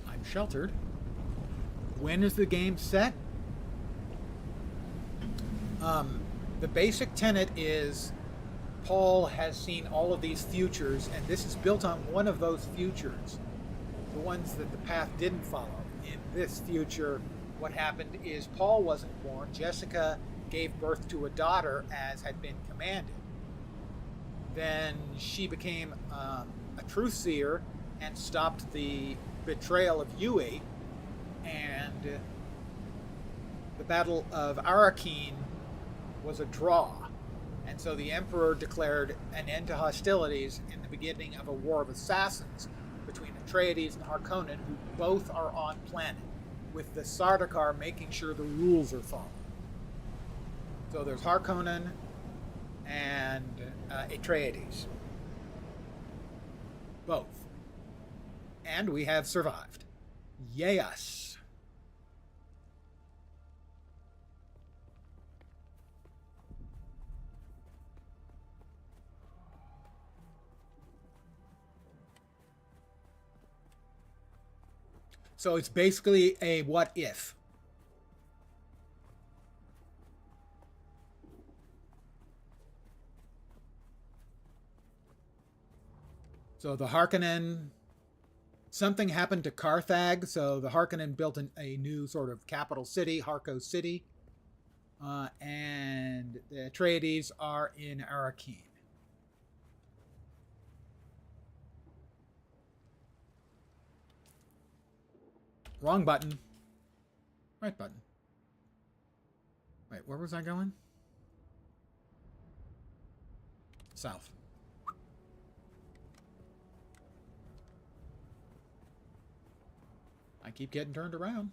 I'm sheltered. When is the game set? The basic tenet is Paul has seen all of these futures, and this is built on one of those futures, the ones that the path didn't follow. In this future, what happened is Paul wasn't born. Jessica gave birth to a daughter, as had been commanded. Then she became a truth seer and stopped the betrayal of Yui, and the Battle of Arrakeen was a draw. And so the Emperor declared an end to hostilities in the beginning of a war of assassins between Atreides and Harkonnen, who both are on planet, with the Sardaukar making sure the rules are followed. So there's Harkonnen and Atreides. Both. And we have survived. Yay us. So it's basically a what if. So the Harkonnen, something happened to Carthage, so the Harkonnen built a new sort of capital city, Harco City, and the Atreides are in Arrakeen. Wrong button. Right button. Wait, where was I going? South. I keep getting turned around.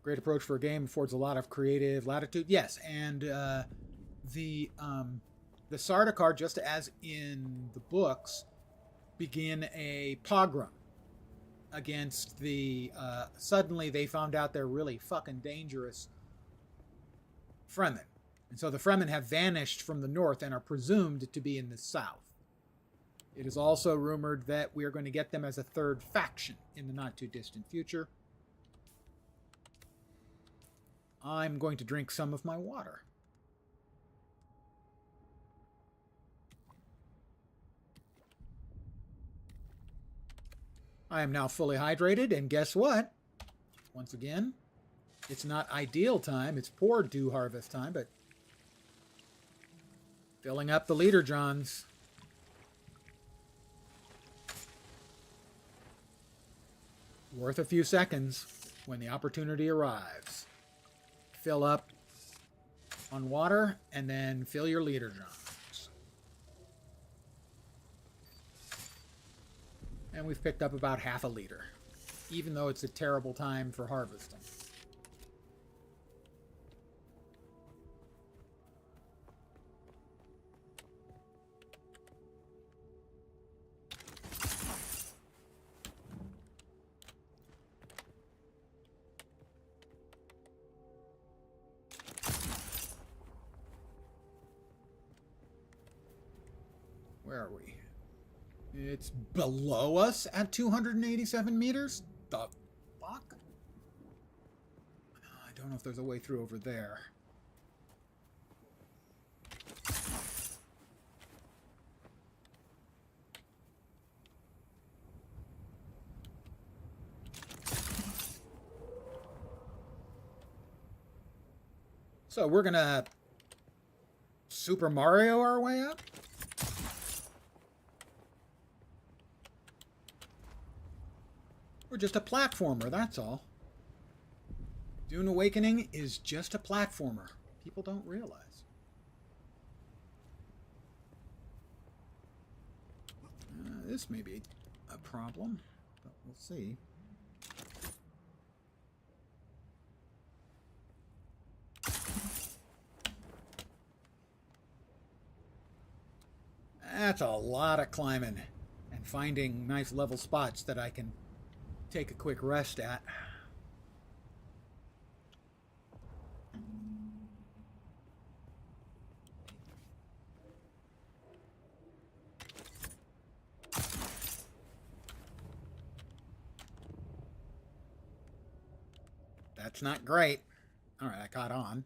Great approach for a game, affords a lot of creative latitude. Yes, and the Sardaukar, just as in the books, begin a pogrom against the... suddenly they found out they're really fucking dangerous Fremen. And so the Fremen have vanished from the north and are presumed to be in the south. It is also rumored that we are going to get them as a third faction in the not-too-distant future. I'm going to drink some of my water. I am now fully hydrated, and guess what? Once again, it's not ideal time. It's poor dew harvest time, but filling up the leader johns. Worth a few seconds when the opportunity arrives. Fill up on water and then fill your leader johns. And we've picked up about half a liter, even though it's a terrible time for harvesting. Where are we? It's below us at 287 meters? The fuck? I don't know if there's a way through over there. So we're gonna Super Mario our way up? We're just a platformer, that's all. Dune Awakening is just a platformer. People don't realize. This may be a problem, but we'll see. That's a lot of climbing and finding nice level spots that I can take a quick rest at. That's not great. All right, I caught on.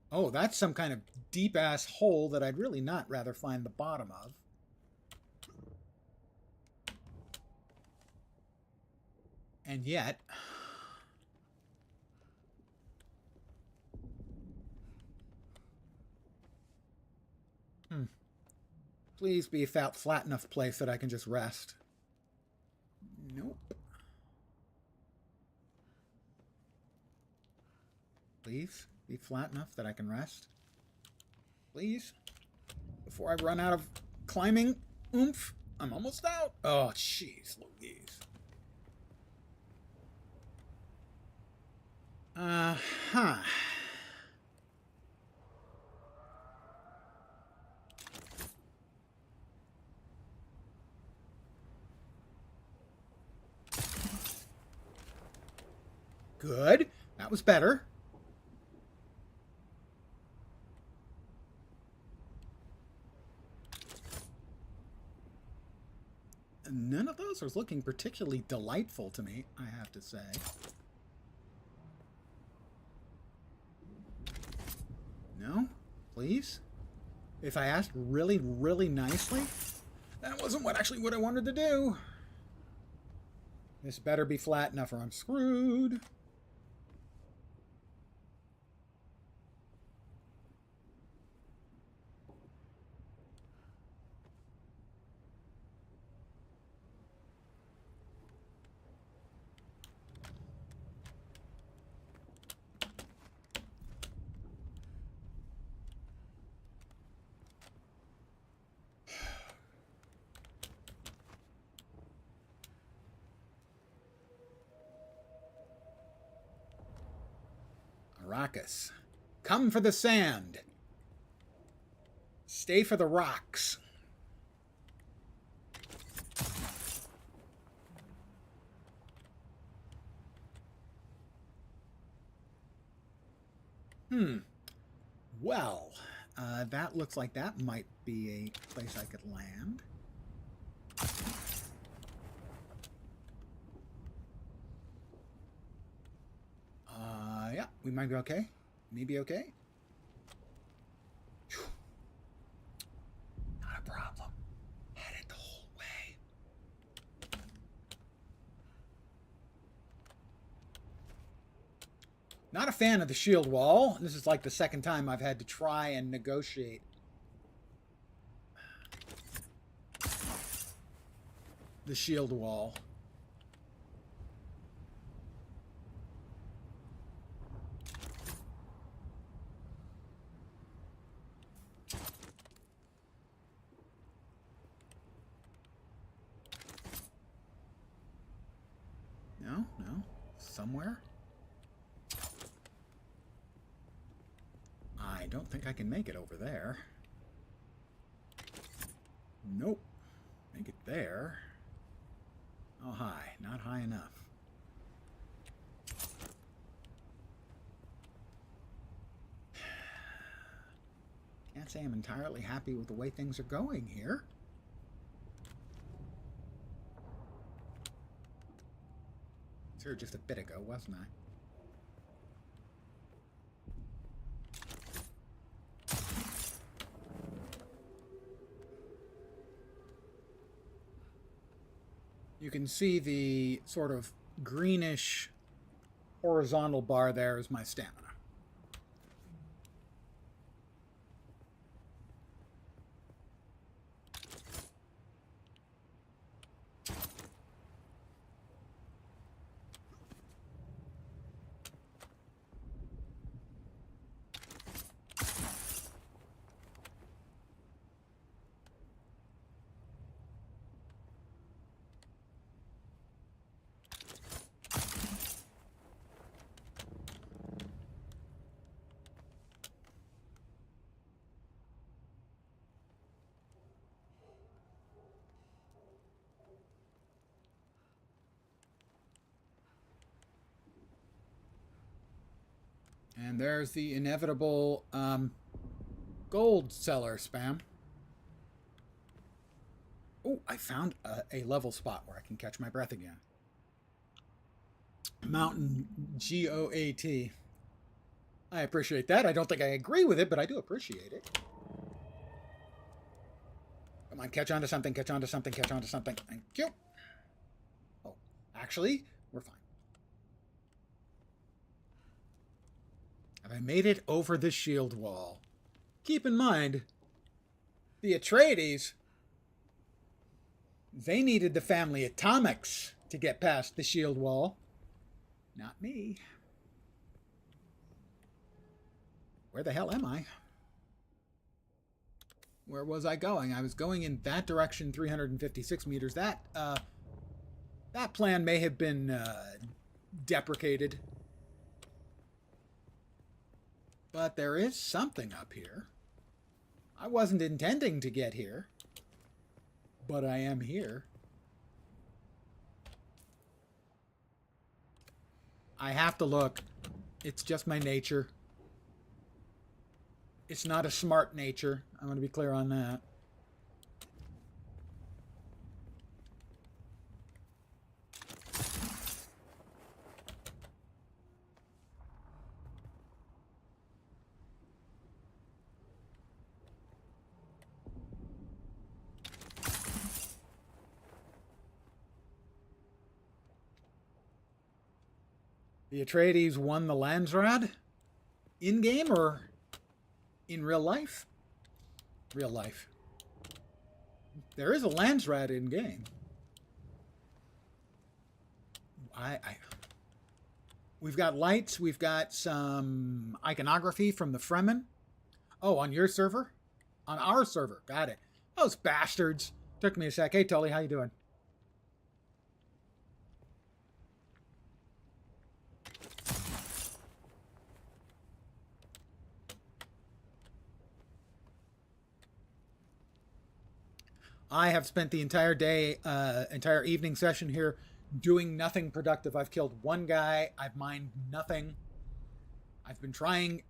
Oh, that's some kind of deep-ass hole that I'd really not rather find the bottom of. And yet... Please be a flat enough place that I can just rest. Nope. Please be flat enough that I can rest. Please. Before I run out of climbing oomph. I'm almost out. Oh, jeez Louise. Huh. Good. That was better. None of Those are looking particularly delightful to me, I have to say. No? Please? If I asked really, really nicely? That wasn't what I wanted to do. This better be flat enough or I'm screwed. Arrakis. Come for the sand. Stay for the rocks. Well, that looks like that might be a place I could land. Yeah, we might be okay. Maybe okay. Whew. Not a problem. Had it the whole way. Not a fan of the shield wall. This is like the second time I've had to try and negotiate the shield wall. No. Somewhere? I don't think I can make it over there. Nope. Make it there. Oh, high. Not high enough. Can't say I'm entirely happy with the way things are going here. Was here just a bit ago, wasn't I? You can see the sort of greenish horizontal bar there is my stamina. And there's the inevitable gold seller spam. Oh, I found a level spot where I can catch my breath again. Mountain GOAT. I appreciate that. I don't think I agree with it, but I do appreciate it. Come on, catch on to something, catch on to something, catch on to something. Thank you. Oh, actually, we're fine. Have I made it over the shield wall? Keep in mind, the Atreides, they needed the family atomics to get past the shield wall. Not me. Where the hell am I? Where was I going? I was going in that direction, 356 meters. That plan may have been deprecated. But there is something up here. I wasn't intending to get here, but I am here. I have to look. It's just my nature. It's not a smart nature. I want to be clear on that. The Atreides won the Landsrad in game or in real life? Real life. There is a Landsrad in game. We've got lights. We've got some iconography from the Fremen. Oh, on your server? On our server. Got it. Those bastards. Took me a sec. Hey, Tully, how you doing? I have spent the entire day, entire evening session here doing nothing productive. I've killed one guy. I've mined nothing. I've been trying.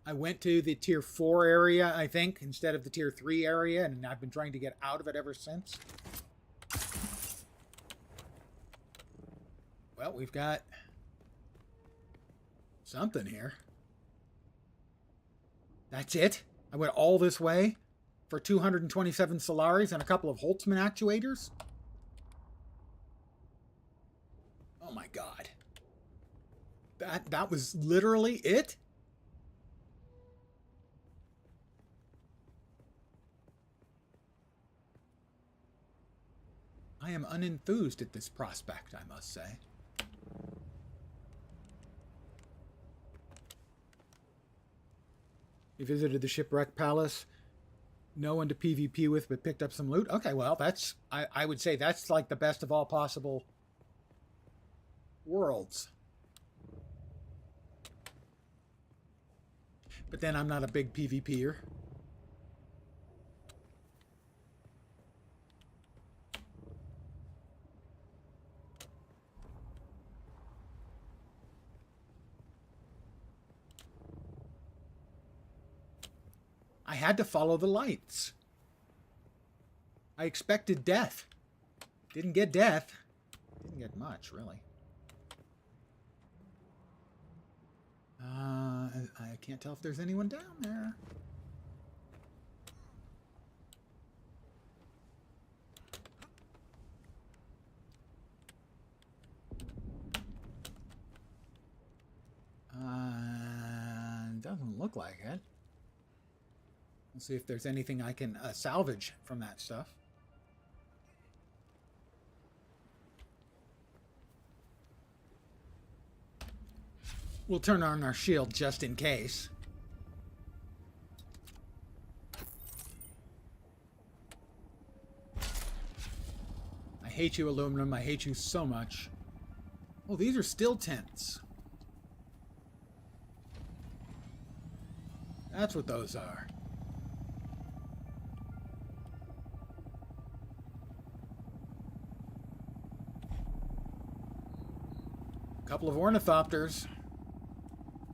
I went to the tier 4 area, I think, instead of the tier 3 area, and I've been trying to get out of it ever since. Well, we've got something here. That's it? I went all this way for 227 Solaris and a couple of Holtzman actuators? Oh my god. That was literally it? I am unenthused at this prospect, I must say. You visited the Shipwreck Palace. No one to PvP with, but picked up some loot. Okay, well, that's... I would say that's like the best of all possible worlds. But then I'm not a big PvPer. I had to follow the lights. I expected death. Didn't get death. Didn't get much, really. I can't tell if there's anyone down there. Doesn't look like it. Let's see if there's anything I can salvage from that stuff. We'll turn on our shield just in case. I hate you, aluminum. I hate you so much. Oh, these are still tents. That's what those are. A couple of ornithopters.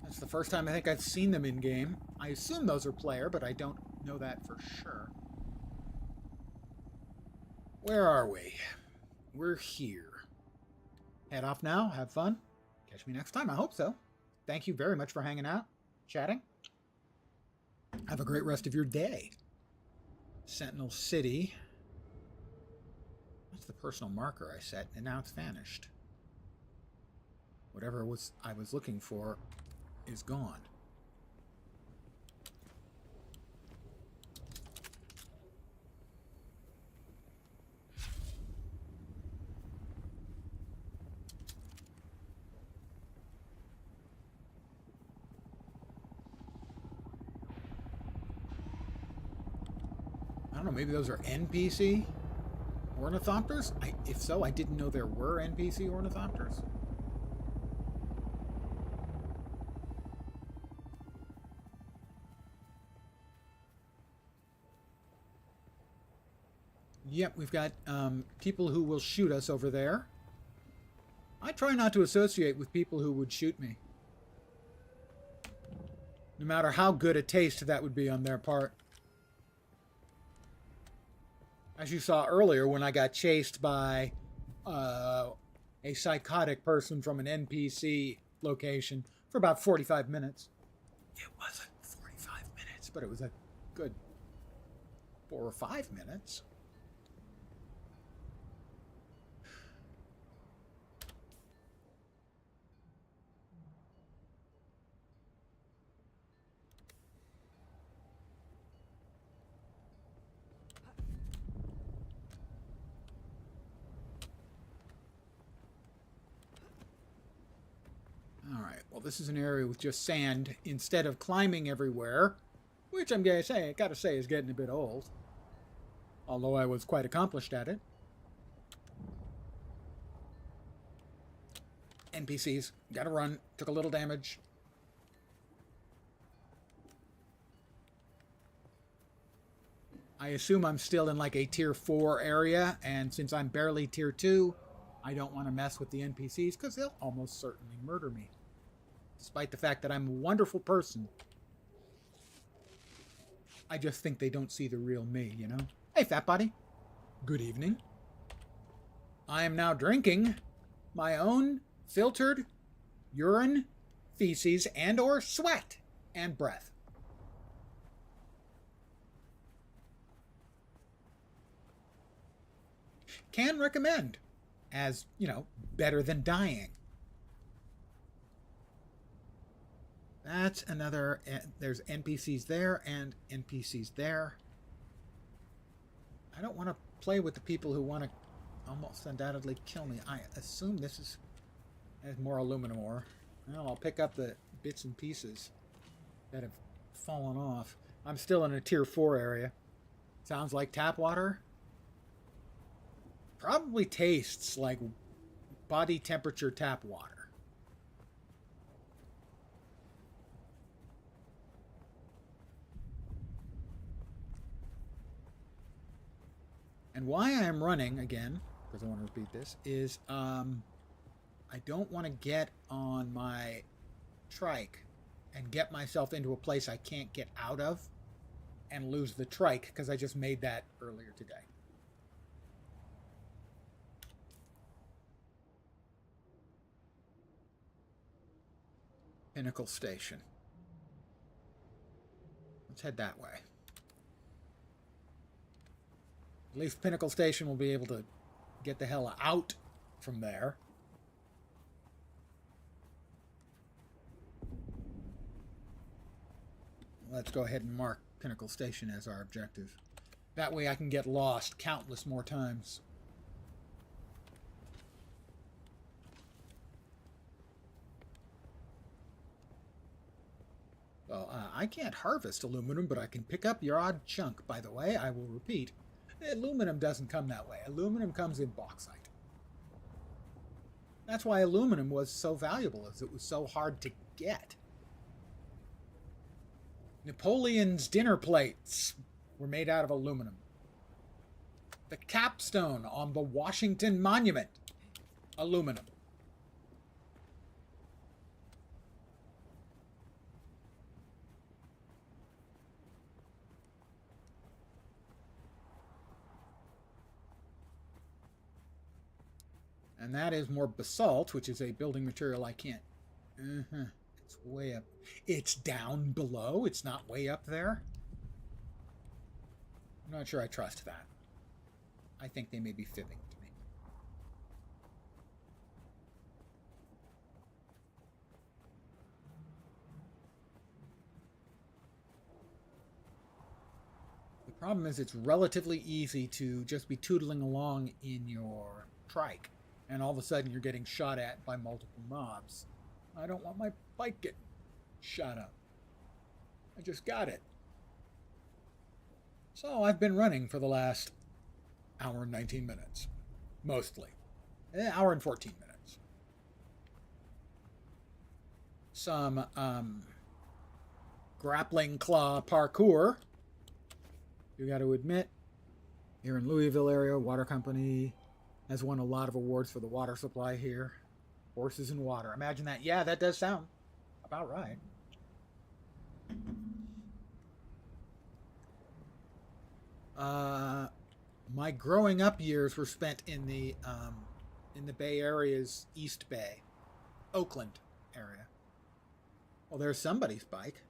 That's the first time I think I've seen them in game. I assume those are player, but I don't know that for sure. Where are we? We're here. Head off now. Have fun. Catch me next time. I hope so. Thank you very much for hanging out, chatting. Have a great rest of your day. Sentinel City. That's the personal marker I set, and now it's vanished. Whatever I was looking for is gone. I don't know, maybe those are NPC ornithopters? If so, I didn't know there were NPC ornithopters. Yep, we've got people who will shoot us over there. I try not to associate with people who would shoot me. No matter how good a taste that would be on their part. As you saw earlier when I got chased by a psychotic person from an NPC location for about 45 minutes. It wasn't 45 minutes, but it was a good 4 or 5 minutes. Well, this is an area with just sand instead of climbing everywhere, which I'm gotta say is getting a bit old. Although I was quite accomplished at it. NPCs, gotta run. Took a little damage. I assume I'm still in like a tier 4 area, and since I'm barely tier 2, I don't want to mess with the NPCs because they'll almost certainly murder me. Despite the fact that I'm a wonderful person. I just think they don't see the real me, you know? Hey, fat body. Good evening. I am now drinking my own filtered urine, feces, and or sweat and breath. Can recommend as, you know, better than dying. That's another, there's NPCs there and NPCs there. I don't want to play with the people who want to almost undoubtedly kill me. I assume this is has more aluminum ore. Well, I'll pick up the bits and pieces that have fallen off. I'm still in a tier 4 area. Sounds like tap water. Probably tastes like body temperature tap water. And why I am running, again, because I want to repeat this, is I don't want to get on my trike and get myself into a place I can't get out of and lose the trike, because I just made that earlier today. Pinnacle Station. Let's head that way. At least Pinnacle Station will be able to get the hell out from there. Let's go ahead and mark Pinnacle Station as our objective. That way I can get lost countless more times. Well, I can't harvest aluminum, but I can pick up your odd chunk. By the way, I will repeat, aluminum doesn't come that way. Aluminum comes in bauxite. That's why aluminum was so valuable, as it was so hard to get. Napoleon's dinner plates were made out of aluminum. The capstone on the Washington Monument, aluminum. And that is more basalt, which is a building material I can't. It's way up. It's down below. It's not way up there. I'm not sure I trust that. I think they may be fibbing to me. The problem is it's relatively easy to just be tootling along in your trike, and all of a sudden you're getting shot at by multiple mobs. I don't want my bike getting shot up. I just got it. So I've been running for the last hour and 19 minutes. Mostly. Hour and 14 minutes. Some grappling claw parkour. You got to admit, here in Louisville area, water company has won a lot of awards for the water supply here. Horses and water. Imagine that. Yeah, that does sound about right. My growing up years were spent in the Bay Area's East Bay, Oakland area. Well, there's somebody's bike.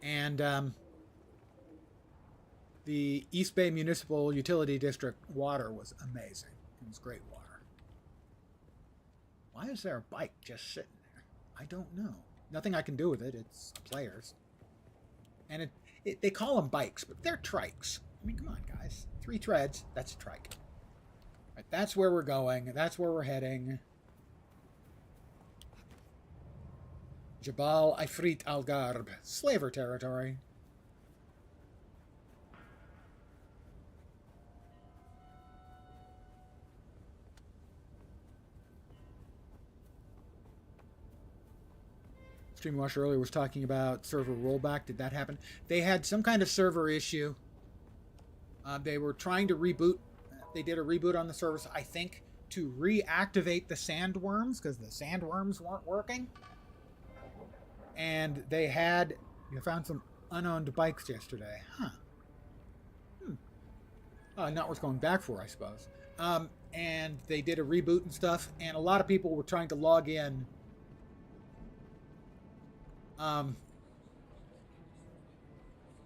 And the East Bay Municipal Utility District water was amazing. It was great water. Why is there a bike just sitting there? I don't know. Nothing I can do with it. It's players. And they call them bikes, but they're trikes. I mean, come on, guys. 3 treads, that's a trike. Right, that's where we're going. That's where we're heading. Jabal Ifrit Al Garb, slaver territory. Streamwatcher earlier was talking about server rollback. Did that happen? They had some kind of server issue. They were trying to reboot. They did a reboot on the service, I think, to reactivate the sandworms because the sandworms weren't working. And they found some unowned bikes yesterday. Huh. Not worth going back for, I suppose. And they did a reboot and stuff, and a lot of people were trying to log in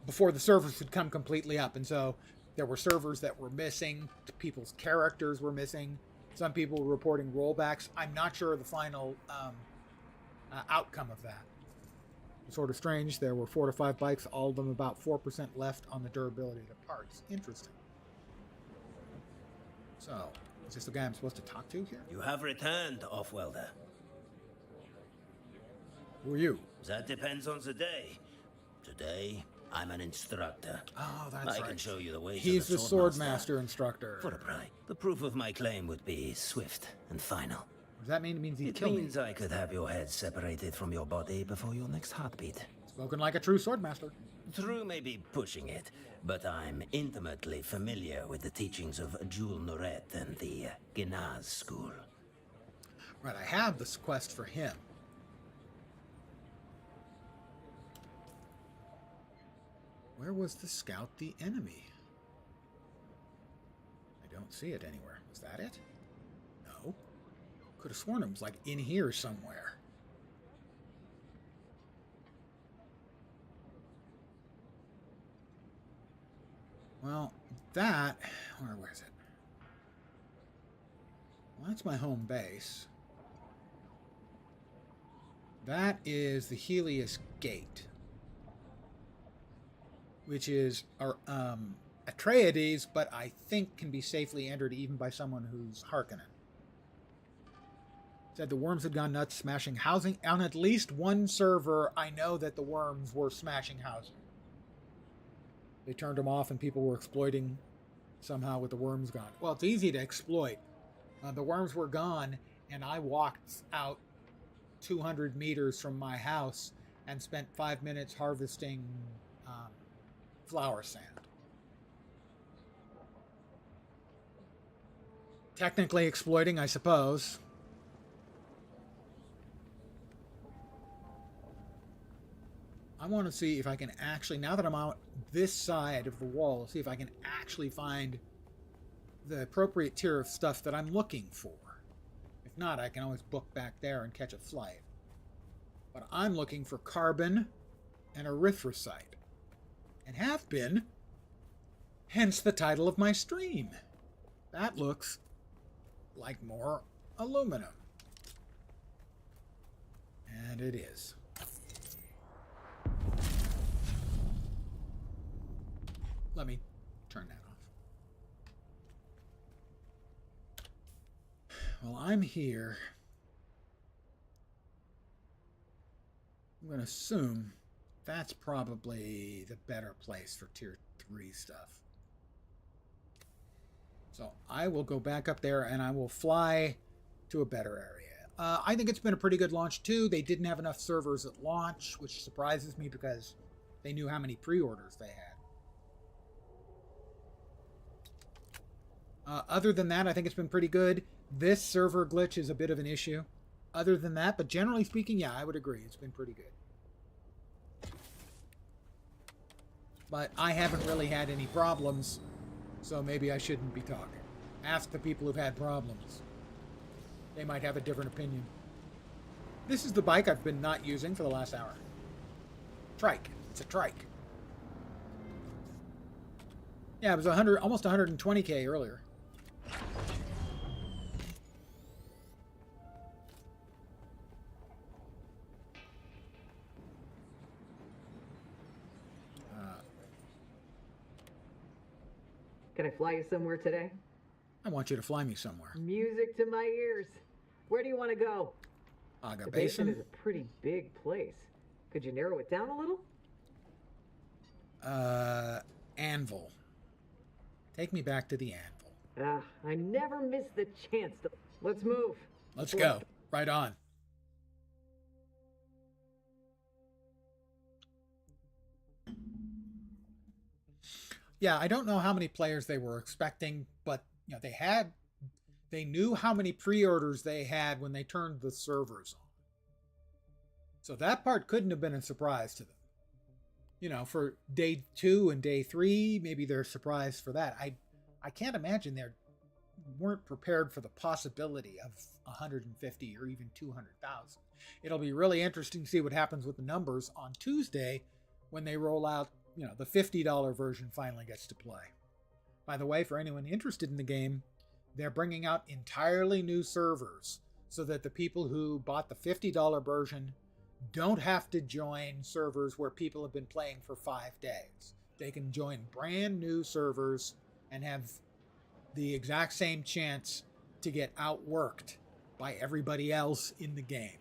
before the servers had come completely up. And so there were servers that were missing. People's characters were missing. Some people were reporting rollbacks. I'm not sure of the final outcome of that. Sort of strange. There were 4 to 5 bikes, all of them about 4% left on the durability of the parts. Interesting. So, is this the guy I'm supposed to talk to here? You have returned, Off-Welder. Who are you? That depends on the day. Today, I'm an instructor. Oh, that's I right. can show you the ways He's of the Swordmaster instructor. For a price. The proof of my claim would be swift and final. Does that mean it means he'd It kill me? means I could have your head separated from your body before your next heartbeat. Spoken like a true Swordmaster. True may be pushing it, but I'm intimately familiar with the teachings of Jules Noret and the Gnaz school. Right, I have this quest for him. Where was the scout the enemy? I don't see it anywhere. Was that it? No. Could have sworn it was like in here somewhere. Well, that... Where is it? Well, that's my home base. That is the Helios Gate, which is Atreides, but I think can be safely entered even by someone who's Harkonnen. Said the worms had gone nuts, smashing housing. On at least one server, I know that the worms were smashing housing. They turned them off and people were exploiting somehow with the worms gone. Well, it's easy to exploit. The worms were gone, and I walked out 200 meters from my house and spent 5 minutes harvesting flower sand. Technically exploiting, I suppose. I want to see if I can actually, now that I'm out this side of the wall, see if I can actually find the appropriate tier of stuff that I'm looking for. If not, I can always book back there and catch a flight. But I'm looking for carbon and erythrocite. And have been. Hence the title of my stream. That looks like more aluminum. And it is. Let me turn that off. Well, I'm here. I'm going to assume that's probably the better place for tier 3 stuff. So I will go back up there and I will fly to a better area. I think it's been a pretty good launch too. They didn't have enough servers at launch, which surprises me because they knew how many pre-orders they had. Other than that, I think it's been pretty good. This server glitch is a bit of an issue. Other than that, but generally speaking, yeah, I would agree. It's been pretty good. But I haven't really had any problems, so maybe I shouldn't be talking. Ask the people who've had problems. They might have a different opinion. This is the bike I've been not using for the last hour. Trike. It's a trike. Yeah, it was almost 120k earlier. Can I fly you somewhere today? I want you to fly me somewhere. Music to my ears. Where do you want to go? Aga The basin Basin. is a pretty big place. Could you narrow it down a little? Anvil. Take me back to the anvil. Ah, I never miss the chance to... Let's move. Let's Before- go. Right on. Yeah, I don't know how many players they were expecting, but you know, they knew how many pre-orders they had when they turned the servers on. So that part couldn't have been a surprise to them. You know, for day 2 and day 3, maybe they're surprised for that. I can't imagine they weren't prepared for the possibility of 150 or even 200,000. It'll be really interesting to see what happens with the numbers on Tuesday when they roll out, you know, the $50 version finally gets to play. By the way, for anyone interested in the game, they're bringing out entirely new servers so that the people who bought the $50 version don't have to join servers where people have been playing for 5 days. They can join brand new servers and have the exact same chance to get outworked by everybody else in the game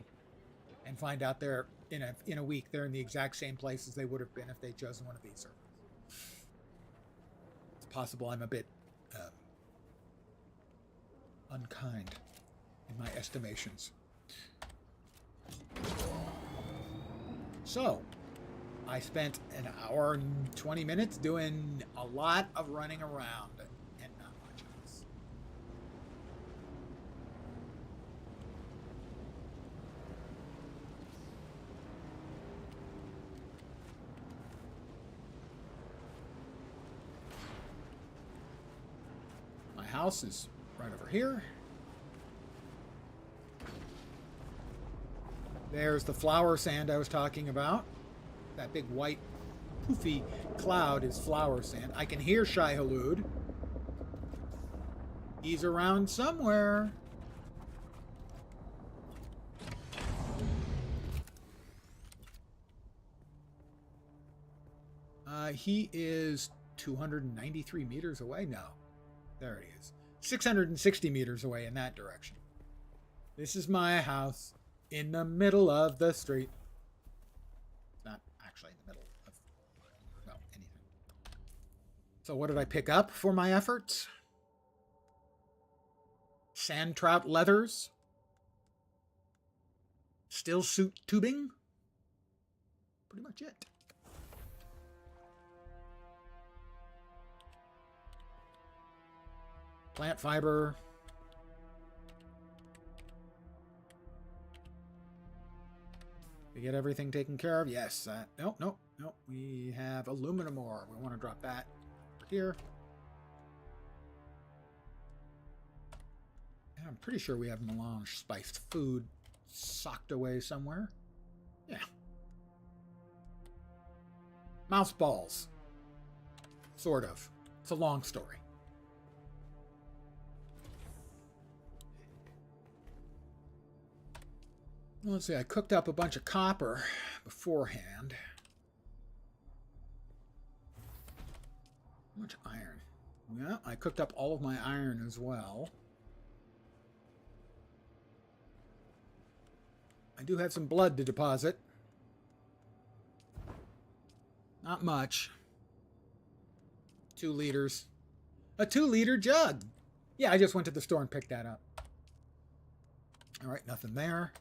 and find out they're in a week they're in the exact same place as they would have been if they'd chosen one of these servers. It's possible I'm a bit unkind in my estimations. So, I spent an hour and 20 minutes doing a lot of running around and not much else. My house is right over here. There's the flower sand I was talking about. That big white poofy cloud is flower sand. I can hear Shai Hulud. He's around somewhere. He is 293 meters away now. There he is. 660 meters away in that direction. This is my house. In the middle of the street. Not actually in the middle of, well, anything. So what did I pick up for my efforts? Sand trout leathers. Still suit tubing. Pretty much it. Plant fiber. We get everything taken care of? Yes. No. We have aluminum ore. We want to drop that over here. And I'm pretty sure we have melange spiced food socked away somewhere. Yeah. Mouse balls. Sort of. It's a long story. Let's see, I cooked up a bunch of copper beforehand. How much iron? Yeah, I cooked up all of my iron as well. I do have some blood to deposit. Not much. 2 liters. A 2-liter jug! Yeah, I just went to the store and picked that up. Alright, nothing there.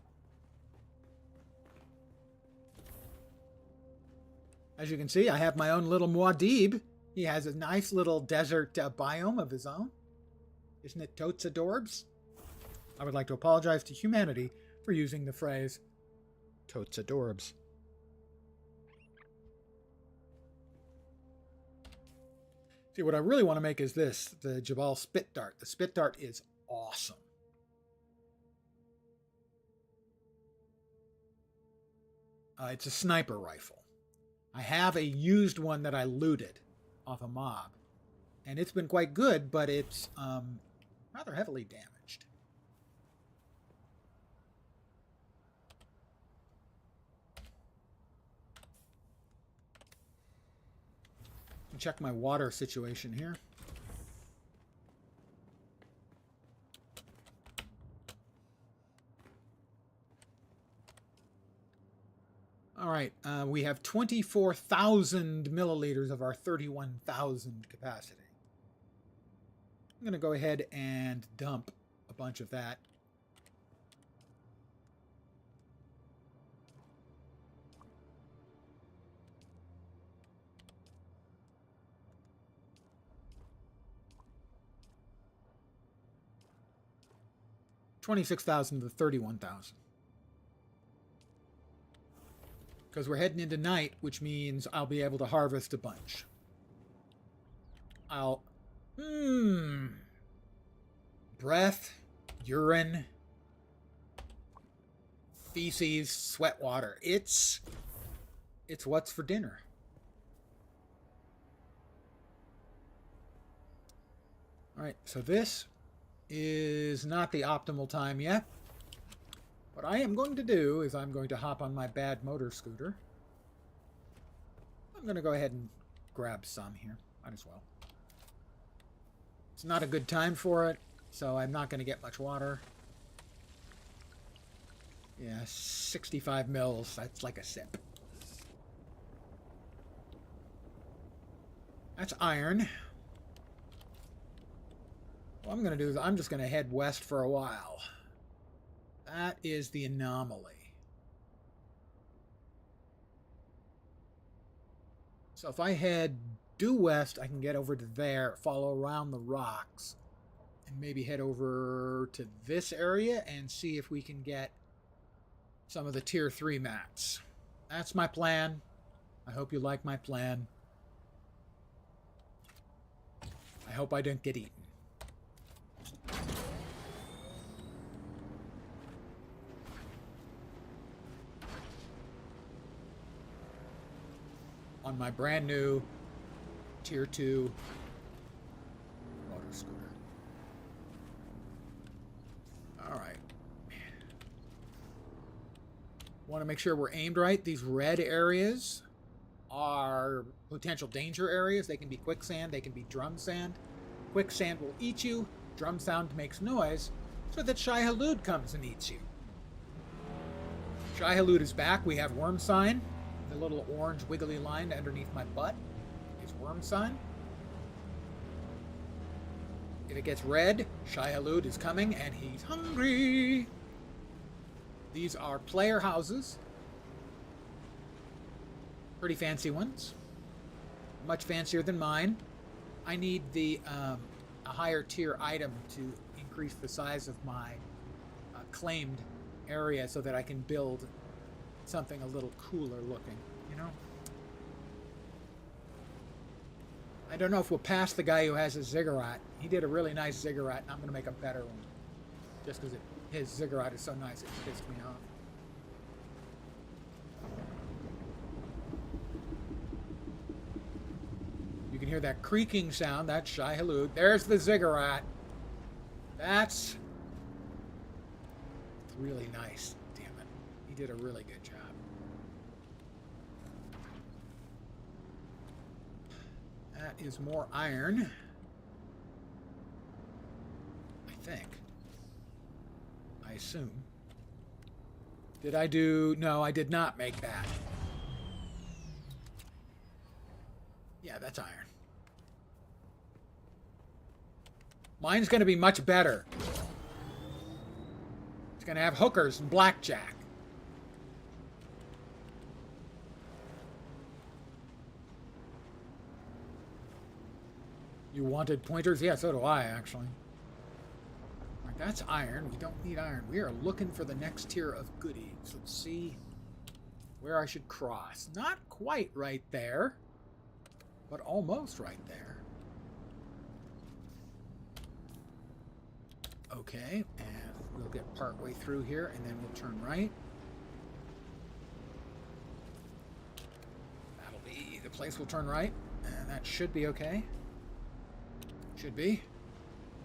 As you can see, I have my own little Muad'Dib. He has a nice little desert biome of his own. Isn't it totes adorbs? I would like to apologize to humanity for using the phrase totes adorbs. See, what I really want to make is this, the Jabal Spit Dart. The Spit Dart is awesome. It's a sniper rifle. I have a used one that I looted off a mob, and it's been quite good, but it's rather heavily damaged. Check my water situation here. All right, we have 24,000 milliliters of our 31,000 capacity. I'm going to go ahead and dump a bunch of that. $26,000 to $31,000. Because we're heading into night, which means I'll be able to harvest a bunch. Breath, urine, feces, sweat water. It's what's for dinner. All right, so this is not the optimal time yet. What I am going to do is I'm going to hop on my bad motor scooter. I'm going to go ahead and grab some here. Might as well. It's not a good time for it, so I'm not going to get much water. Yeah, 65 mils. That's like a sip. That's iron. What I'm going to do is I'm just going to head west for a while. That is the anomaly. So if I head due west, I can get over to there, follow around the rocks, and maybe head over to this area and see if we can get some of the tier 3 mats. That's my plan. I hope you like my plan. I hope I don't get eaten. On my brand new tier 2 motor scooter. All right. Want to make sure we're aimed right. These red areas are potential danger areas. They can be quicksand, they can be drum sand. Quicksand will eat you, drum sand makes noise, so that Shai-Hulud comes and eats you. Shai-Hulud is back. We have worm sign. The little orange wiggly line underneath my butt is worm sign. If it gets red, Shai-Hulud is coming and he's hungry. These are player houses. Pretty fancy ones. Much fancier than mine. I need a higher tier item to increase the size of my claimed area so that I can build something a little cooler looking, you know? I don't know if we'll pass the guy who has a ziggurat. He did a really nice ziggurat, and I'm going to make a better one. Just because his ziggurat is so nice, it pissed me off. You can hear that creaking sound. That's Shai-Hulud. There's the ziggurat. That's really nice. Damn it. He did a really good job. That is more iron. I think. I assume. Did I do... No, I did not make that. Yeah, that's iron. Mine's going to be much better. It's going to have hookers and blackjack. You wanted pointers? Yeah, so do I, actually. Alright, that's iron. We don't need iron. We are looking for the next tier of goodies. Let's see where I should cross. Not quite right there, but almost right there. Okay, and we'll get part way through here, and then we'll turn right. That'll be the place we'll turn right, and that should be okay. Should be.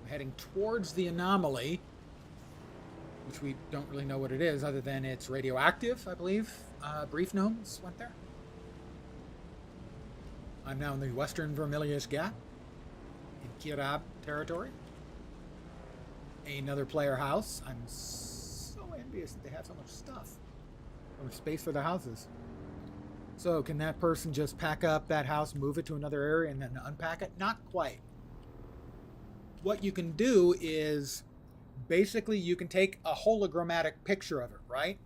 We're heading towards the anomaly, which we don't really know what it is, other than it's radioactive, I believe. Brief gnomes went there. I'm now in the Western Vermilius Gap, in Kirab territory. Another player house. I'm so envious that they have so much stuff. So much space for their houses. So can that person just pack up that house, move it to another area, and then unpack it? Not quite. What you can do is basically you can take a hologrammatic picture of it, right?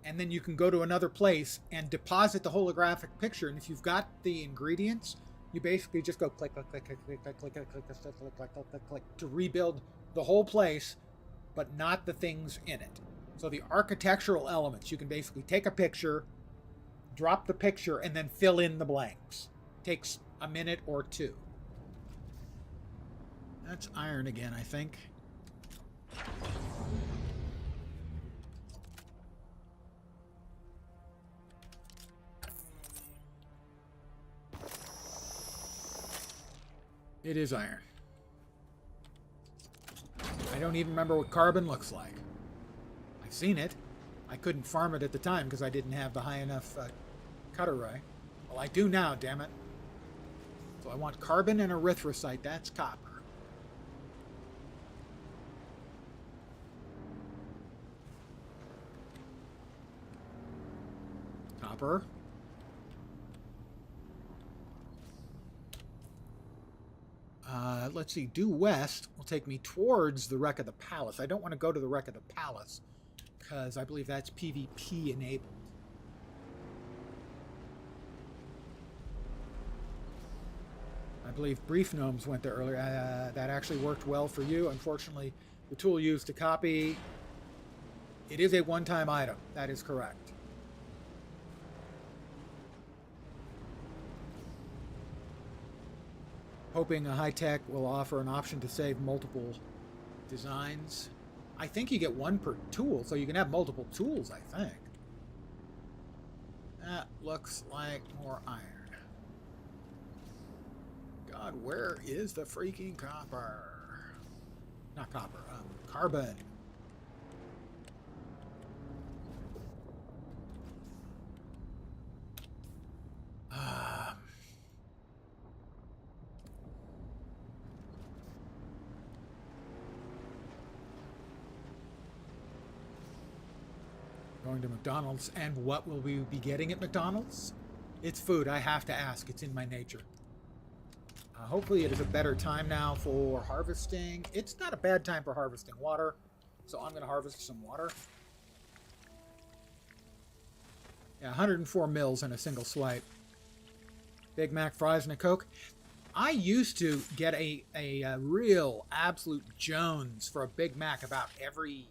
And then you can go to another place and deposit the holographic picture. And if you've got the ingredients, you basically just go click, click, click, click, click, click, click, click, click, click, click, click, click, click, click to rebuild the whole place, but not the things in it. So the architectural elements, you can basically take a picture, drop the picture, and then fill in the blanks. Takes a minute or two. That's iron again, I think. It is iron. I don't even remember what carbon looks like. I've seen it. I couldn't farm it at the time because I didn't have the high enough cutter ray. Well, I do now, damn it. So I want carbon and erythrosite. That's copper. Copper. Let's see, due west will take me towards the wreck of the palace. I don't want to go to the wreck of the palace because I believe that's PvP enabled. I believe Brief Gnomes went there earlier. That actually worked well for you. Unfortunately, the tool used to copy, it is a one-time item. That is correct. Hoping a high-tech will offer an option to save multiple designs. I think you get one per tool, so you can have multiple tools, I think. That looks like more iron. God, where is the freaking copper? Not copper, carbon. Going to McDonald's, and what will we be getting at McDonald's? It's food. I have to ask. It's in my nature. Hopefully it is a better time now for harvesting. It's not a bad time for harvesting water, so I'm going to harvest some water. Yeah, 104 mils in a single swipe. Big Mac, fries, and a Coke. I used to get a real absolute Jones for a Big Mac about every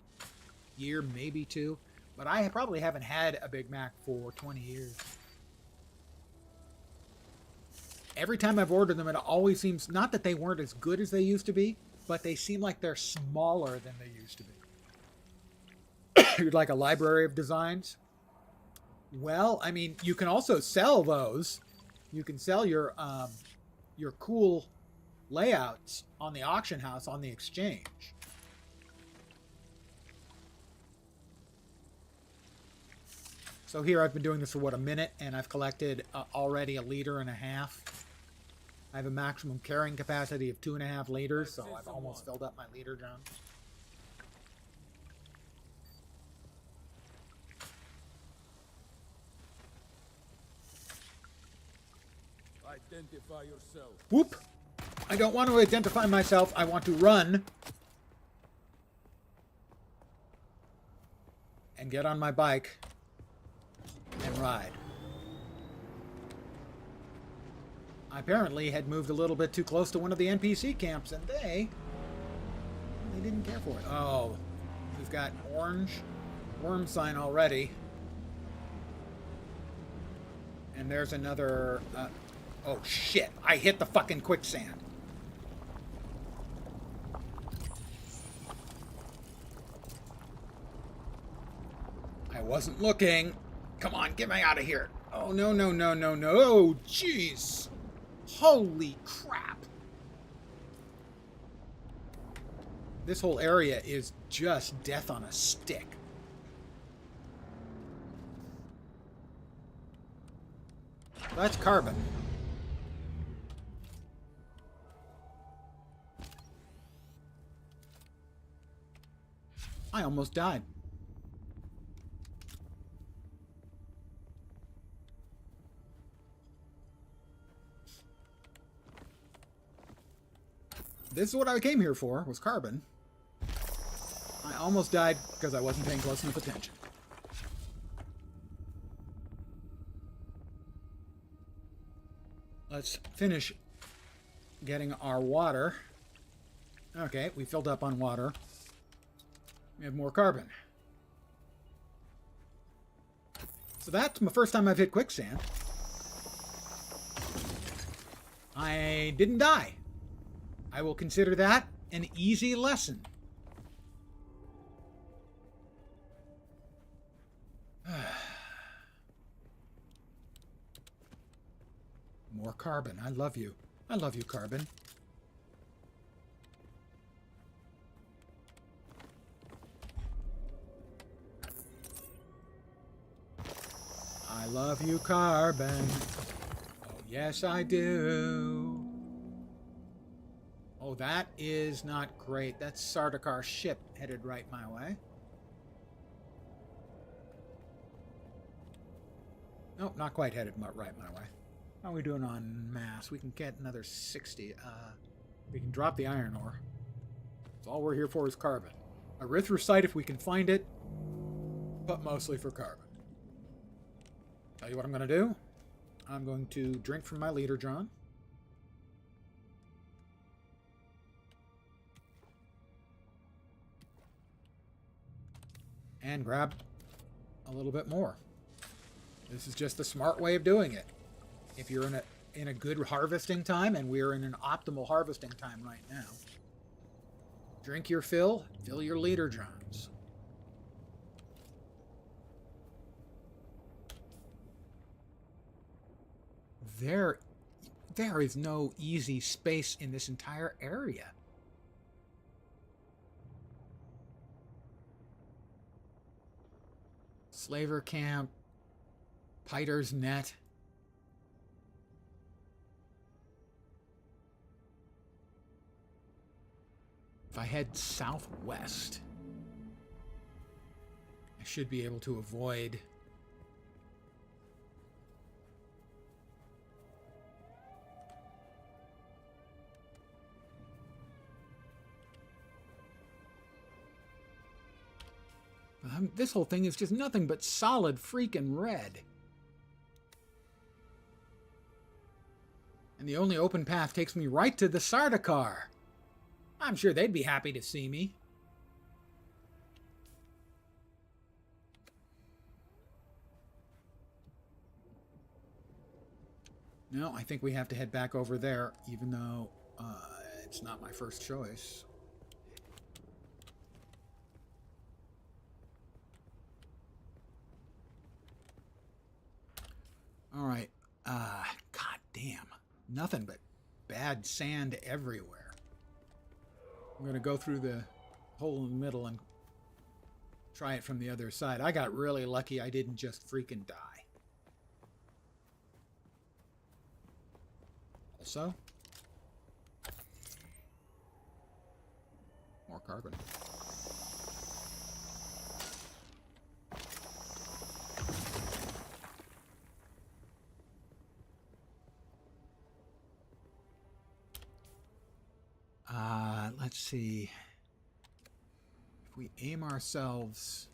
year, maybe two. But I probably haven't had a Big Mac for 20 years. Every time I've ordered them, it always seems, not that they weren't as good as they used to be, but they seem like they're smaller than they used to be. You'd like a library of designs? Well, I mean, you can also sell those. You can sell your cool layouts on the auction house, on the exchange. So here I've been doing this for, what, a minute, and I've collected already 1.5 liters. I have a maximum carrying capacity of 2.5 liters, so I've almost filled up my liter drum. Identify yourself. Whoop! I don't want to identify myself. I want to run and get on my bike and ride. I apparently had moved a little bit too close to one of the NPC camps, and they didn't care for it. Oh, we've got orange worm sign already. And there's another... oh, shit. I hit the fucking quicksand. I wasn't looking. Come on, get me out of here. Oh, no, no, no, no, no. Oh, jeez. Holy crap. This whole area is just death on a stick. That's carbon. I almost died. this is what I came here for, was carbon. I almost died because I wasn't paying close enough attention. Let's finish getting our water. Okay, we filled up on water. We have more carbon. So that's my first time I've hit quicksand. I didn't die. I will consider that an easy lesson. More carbon. I love you. I love you, carbon. I love you, carbon. Oh, yes, I do. Oh, that is not great. That's Sardakar's ship headed right my way. Nope, not quite headed right my way. How are we doing on mass? We can get another 60. We can drop the iron ore. That's all we're here for is carbon. Erythrocite if we can find it, but mostly for carbon. Tell you what I'm going to do. I'm going to drink from my leader, John. And grab a little bit more. This is just the smart way of doing it. If you're in a good harvesting time, and we're in an optimal harvesting time right now, drink your fill your leader Johns. There is no easy space in this entire area. Slaver camp, Piter's net. If I head southwest, I should be able to avoid this whole thing is just nothing but solid freaking red. And the only open path takes me right to the Sardaukar. I'm sure they'd be happy to see me. No, I think we have to head back over there, even though it's not my first choice. All right. God damn. Nothing but bad sand everywhere. I'm going to go through the hole in the middle and try it from the other side. I got really lucky I didn't just freaking die. Also, more carbon. Let's see. If we aim ourselves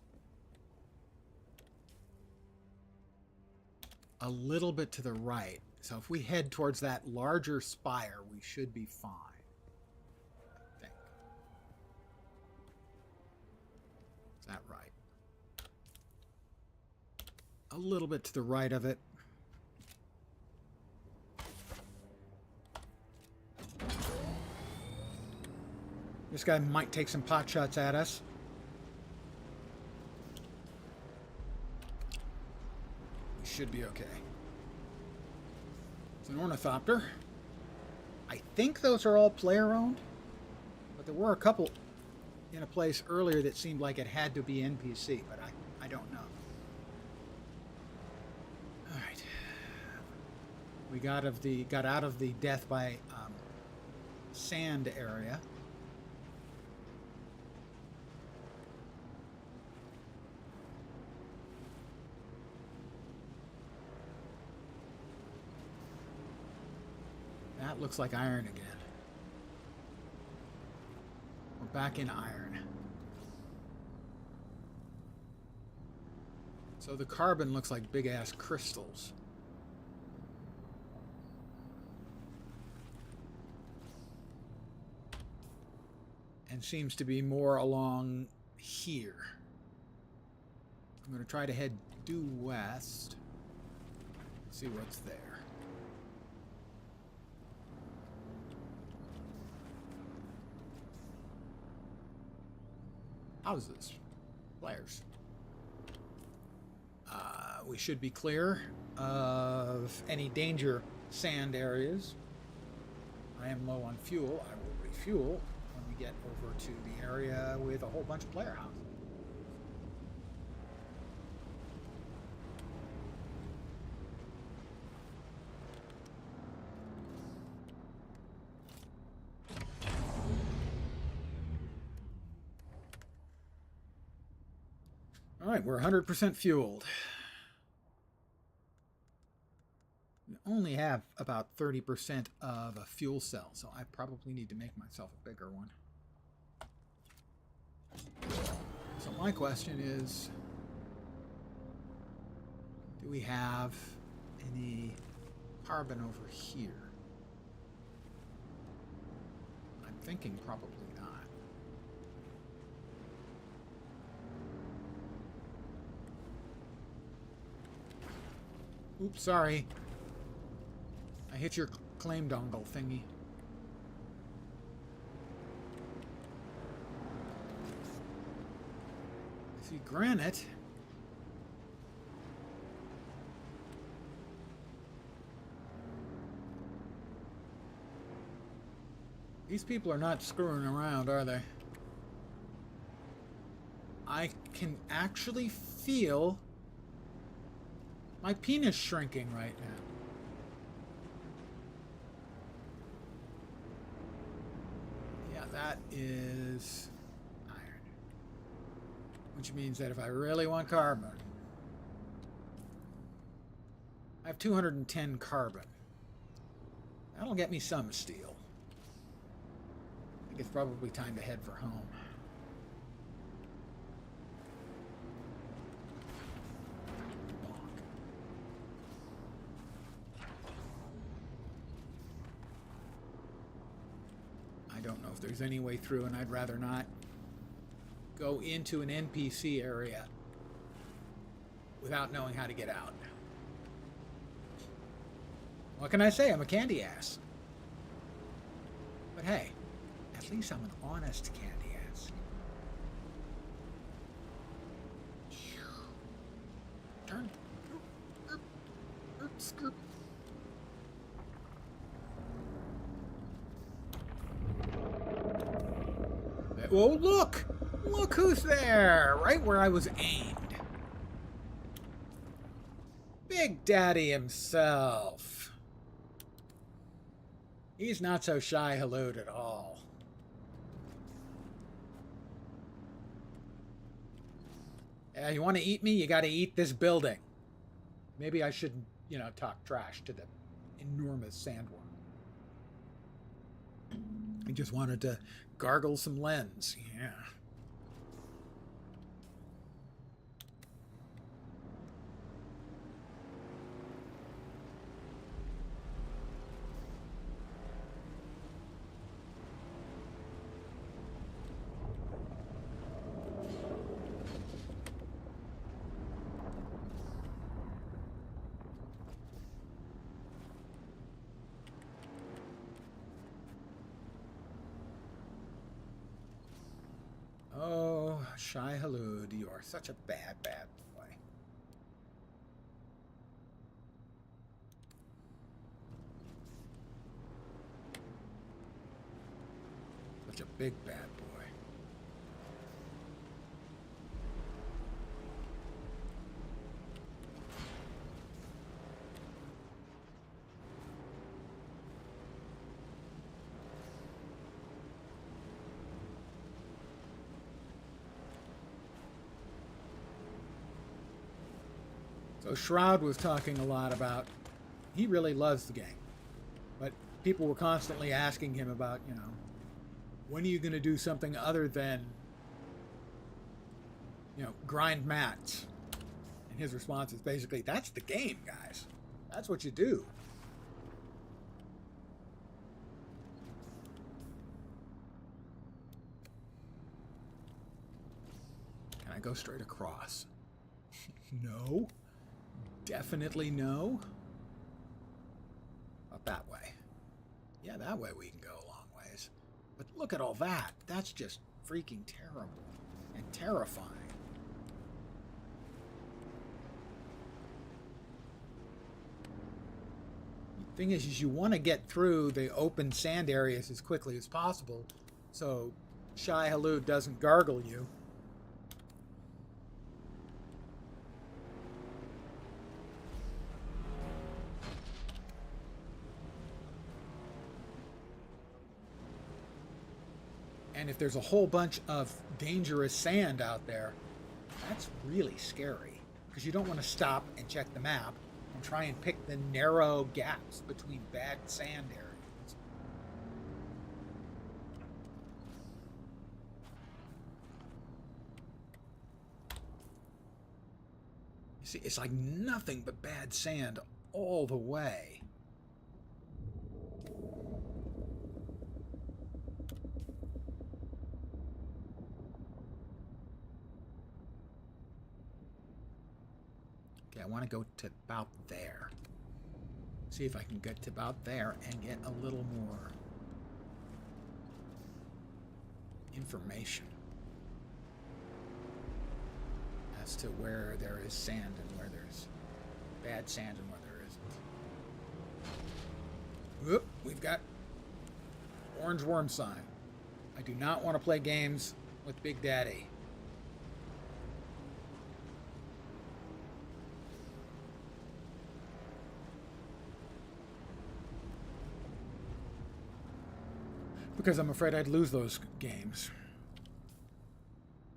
a little bit to the right, so if we head towards that larger spire, we should be fine. I think. Is that right? A little bit to the right of it. This guy might take some pot shots at us. We should be okay. It's an ornithopter. I think those are all player-owned, but there were a couple in a place earlier that seemed like it had to be NPC, but I don't know. All right. We got out of the death by sand area. That looks like iron again. back in iron. So the carbon looks like big-ass crystals. And seems to be more along here. I'm going to try to head due west. See what's there. Houses. Players. We should be clear of any danger sand areas. I am low on fuel. I will refuel when we get over to the area with a whole bunch of player houses. All right, we're 100% fueled. We only have about 30% of a fuel cell, so I probably need to make myself a bigger one. So my question is, do we have any carbon over here? I'm thinking probably not. Oops, sorry. I hit your claim dongle thingy. I see granite. These people are not screwing around, are they? I can actually feel my penis shrinking right now. Yeah, that is iron. Which means that if I really want carbon, I have 210 carbon. That'll get me some steel. I think it's probably time to head for home. I don't know if there's any way through, and I'd rather not go into an NPC area without knowing how to get out. What can I say? I'm a candy ass. But hey, at least I'm an honest candy ass. Turn. Skirt. Oh, look! Look who's there! Right where I was aimed. Big Daddy himself. He's not so shy-halloed at all. Yeah, you want to eat me? You got to eat this building. Maybe I shouldn't, talk trash to the enormous sandworm. I just wanted to gargle some lens. Yeah. Oh, Shai Halud, you are such a bad, bad boy. Such a big bad boy. So Shroud was talking a lot about, he really loves the game, but people were constantly asking him about, when are you going to do something other than, grind mats? And his response is basically, that's the game, guys. That's what you do. Can I go straight across? No. Definitely no. Up that way. Yeah, that way we can go a long ways. But look at all that. That's just freaking terrible and terrifying. The thing is you want to get through the open sand areas as quickly as possible so Shai-Hulud doesn't gargle you. And if there's a whole bunch of dangerous sand out there, that's really scary. Because you don't want to stop and check the map and try and pick the narrow gaps between bad sand areas. You see, it's like nothing but bad sand all the way. I want to go to about there. See if I can get to about there and get a little more information as to where there is sand and where there's bad sand and where there isn't. Whoop, we've got orange worm sign. I do not want to play games with Big Daddy. Because I'm afraid I'd lose those games.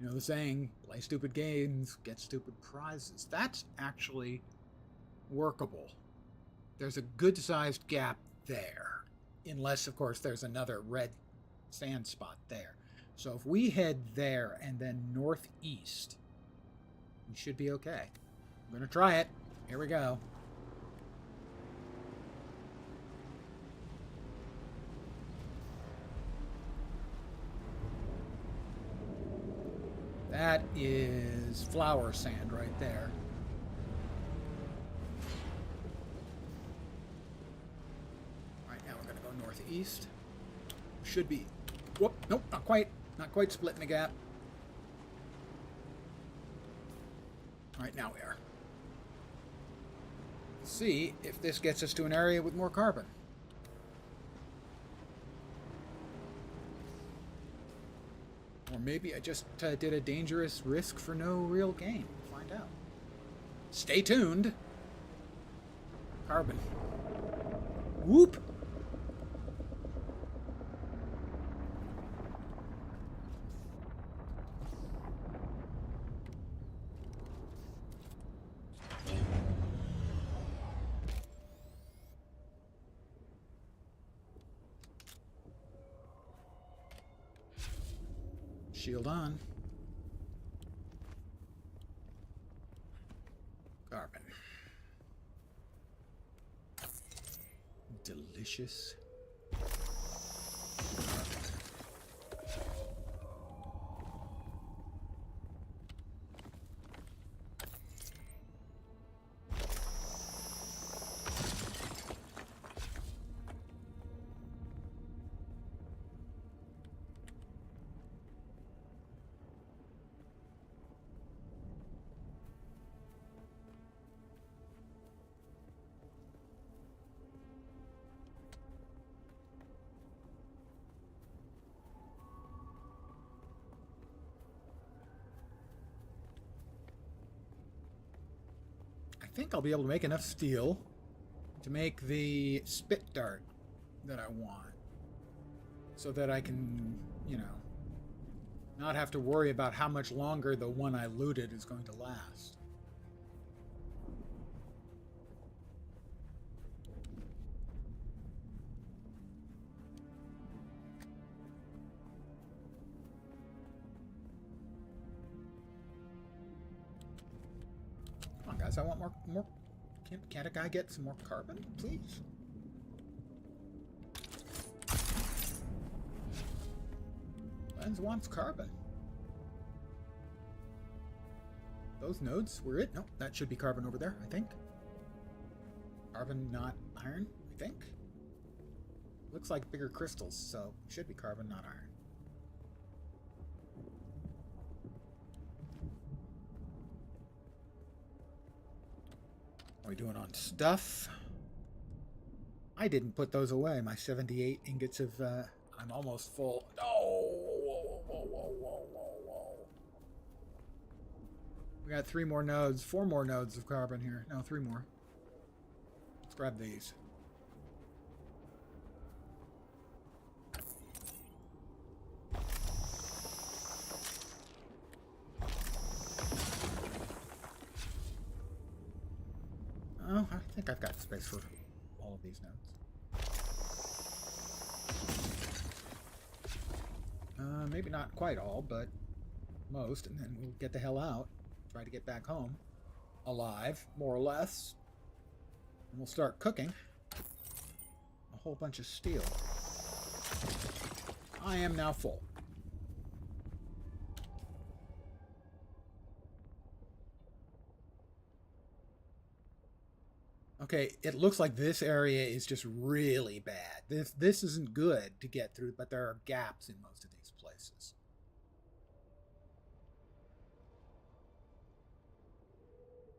You know the saying, play stupid games, get stupid prizes. That's actually workable. There's a good-sized gap there. Unless, of course, there's another red sand spot there. So if we head there and then northeast, we should be okay. I'm going to try it. Here we go. That is flower sand right there. All right, now we're going to go northeast. Should be... Whoop, nope, not quite. Not quite splitting the gap. All right, now we are. Let's see if this gets us to an area with more carbon. Or maybe I just did a dangerous risk for no real gain. We'll find out. Stay tuned. Carbon. Whoop! Shield on. Carbon. Delicious. Carbon. I think I'll be able to make enough steel to make the spit dart that I want, so that I can, you know, not have to worry about how much longer the one I looted is going to last. Come on, guys. I want more. Can't a guy get some more carbon, please? Lens wants carbon. Those nodes were it? No, that should be carbon over there, I think. Carbon, not iron, I think. Looks like bigger crystals, so should be carbon, not iron. What are we doing on stuff? I didn't put those away. My 78 ingots of, I'm almost full. No! Whoa. We got 4 more nodes of carbon here. No, 3 more. Let's grab these. Oh, I think I've got space for all of these nodes. Maybe not quite all, but most, and then we'll get the hell out. Try to get back home. Alive, more or less. And we'll start cooking a whole bunch of steel. I am now full. Okay, it looks like this area is just really bad. This isn't good to get through, but there are gaps in most of these places.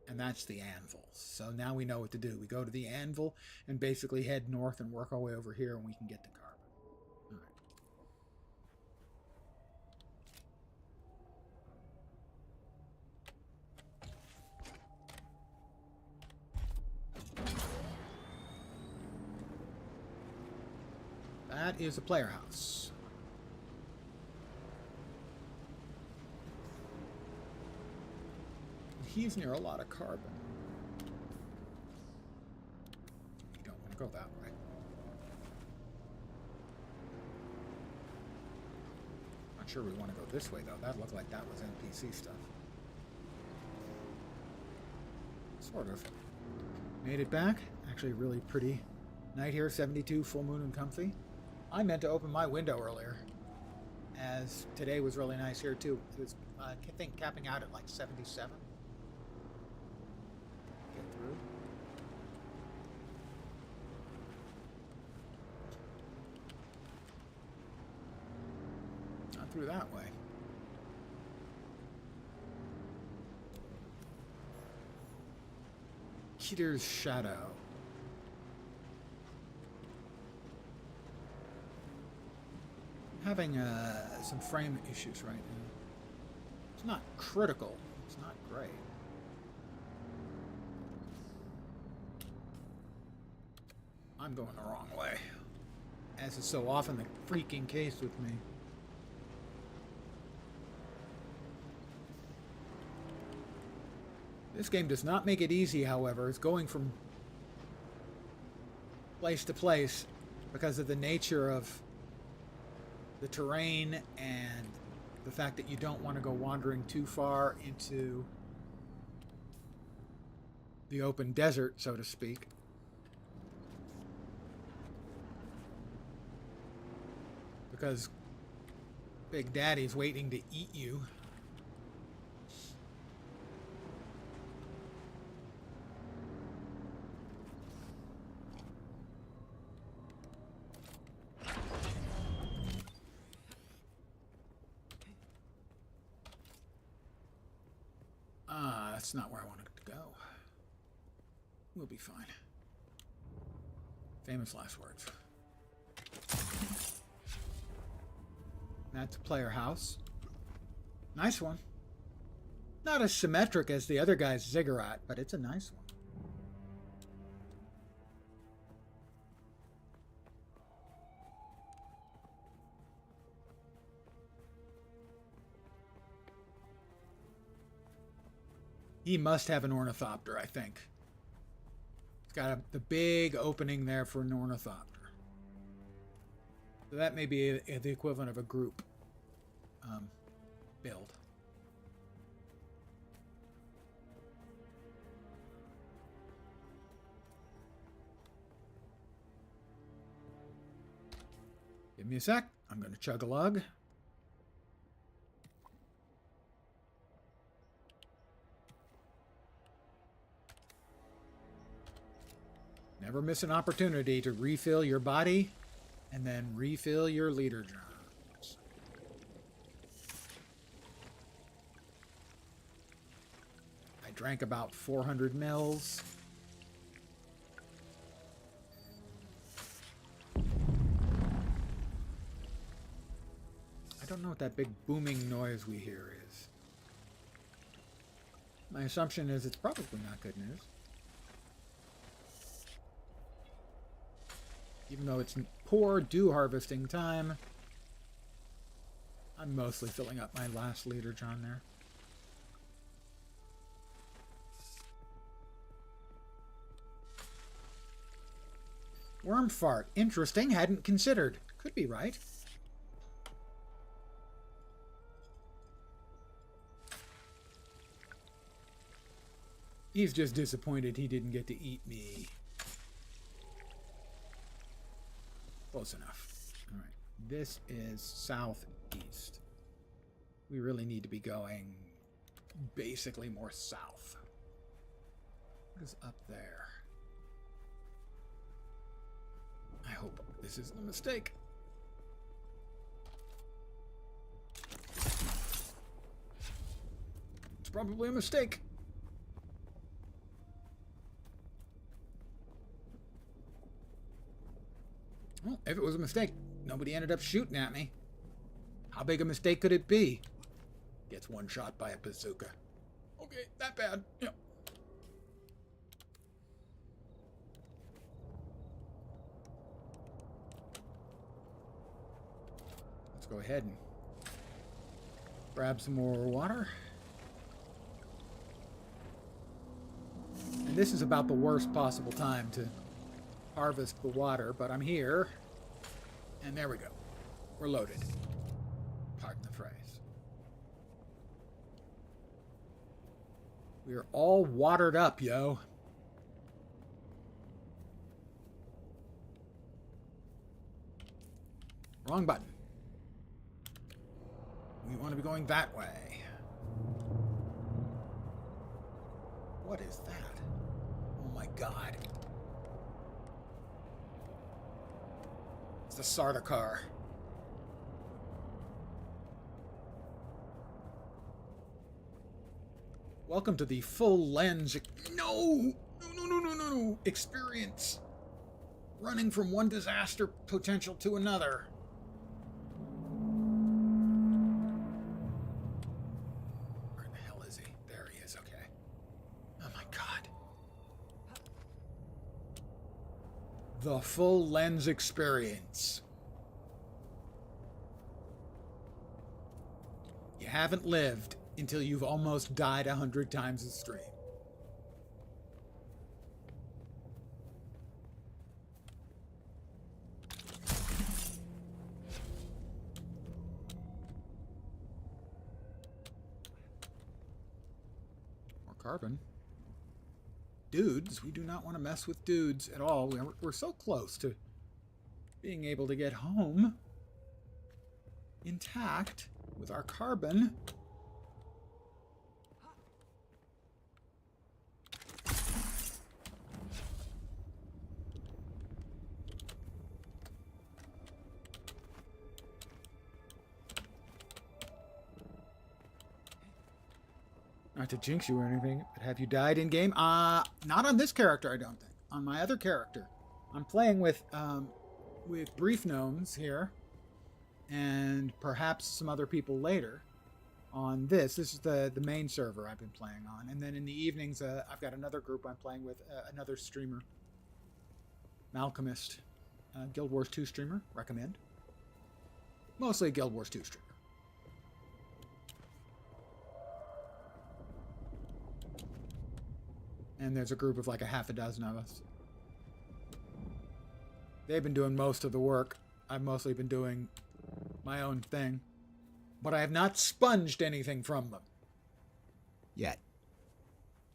And that's the anvil. So now we know what to do. We go to the anvil and basically head north and work our way over here, and we can get to carbon. All right. That is a player house. He's near a lot of carbon. You don't want to go that way. Not sure we want to go this way, though. That looked like that was NPC stuff. Sort of. Made it back. Actually, a really pretty night here. 72, full moon and comfy. I meant to open my window earlier, as today was really nice here, too. It was, I think, capping out at like 77. Get through. Not through that way. Keter's Shadow. Having some frame issues right now. It's not critical. It's not great. I'm going the wrong way, as is so often the freaking case with me. This game does not make it easy, however. It's going from place to place because of the nature of the terrain and the fact that you don't want to go wandering too far into the open desert, so to speak. Because Big Daddy's waiting to eat you. That's not where I wanted to go. We'll be fine. Famous last words. That's a player house. Nice one. Not as symmetric as the other guy's ziggurat, but it's a nice one. He must have an ornithopter, I think. It's got the big opening there for an ornithopter. So that may be the equivalent of a group build. Give me a sec. I'm going to chug a lug. Never miss an opportunity to refill your body and then refill your leader jars. I drank about 400 mils. I don't know what that big booming noise we hear is. My assumption is it's probably not good news. Even though it's poor dew harvesting time, I'm mostly filling up my last liter John there. Worm fart. Interesting. Hadn't considered. Could be right. He's just disappointed he didn't get to eat me. Close enough. All right. This is southeast. We really need to be going basically more south. What is up there? I hope this isn't a mistake. It's probably a mistake. Well, if it was a mistake, nobody ended up shooting at me. How big a mistake could it be? Gets one shot by a bazooka. Okay, that bad. Yep. Let's go ahead and grab some more water. And this is about the worst possible time to harvest the water, but I'm here. And there we go. We're loaded. Pardon the phrase. We are all watered up, yo. Wrong button. We want to be going that way. What is that? Oh my god. It's the Sardaukar. Welcome to the full lens. No experience. Running from one disaster potential to another. Where the hell is he? There he is, okay. Oh my god. The full lens experience. You haven't lived until you've almost died 100 times a stream. More carbon. Dudes, we do not want to mess with dudes at all. We're so close to being able to get home intact with our carbon. Not to jinx you or anything, but have you died in game? Not on this character, I don't think. On my other character, I'm playing with brief gnomes here, and perhaps some other people later. On this is the main server I've been playing on, and then in the evenings I've got another group I'm playing with, another streamer, Malcolmist, Guild Wars 2 streamer. Recommend. Mostly Guild Wars 2 streamer. And there's a group of like a half a dozen of us. They've been doing most of the work. I've mostly been doing my own thing. But I have not sponged anything from them. Yet.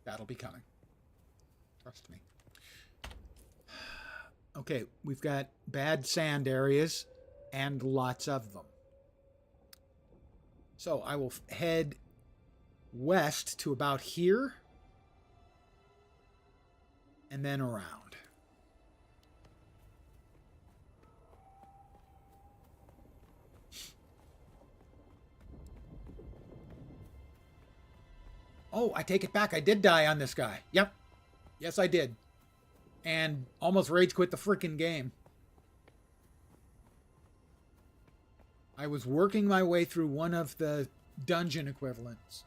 That'll be coming. Trust me. Okay, we've got bad sand areas. and lots of them. So I will head west to about here and then around. Oh, I take it back. I did die on this guy. Yep. Yes, I did. And almost rage quit the freaking game. I was working my way through one of the dungeon equivalents.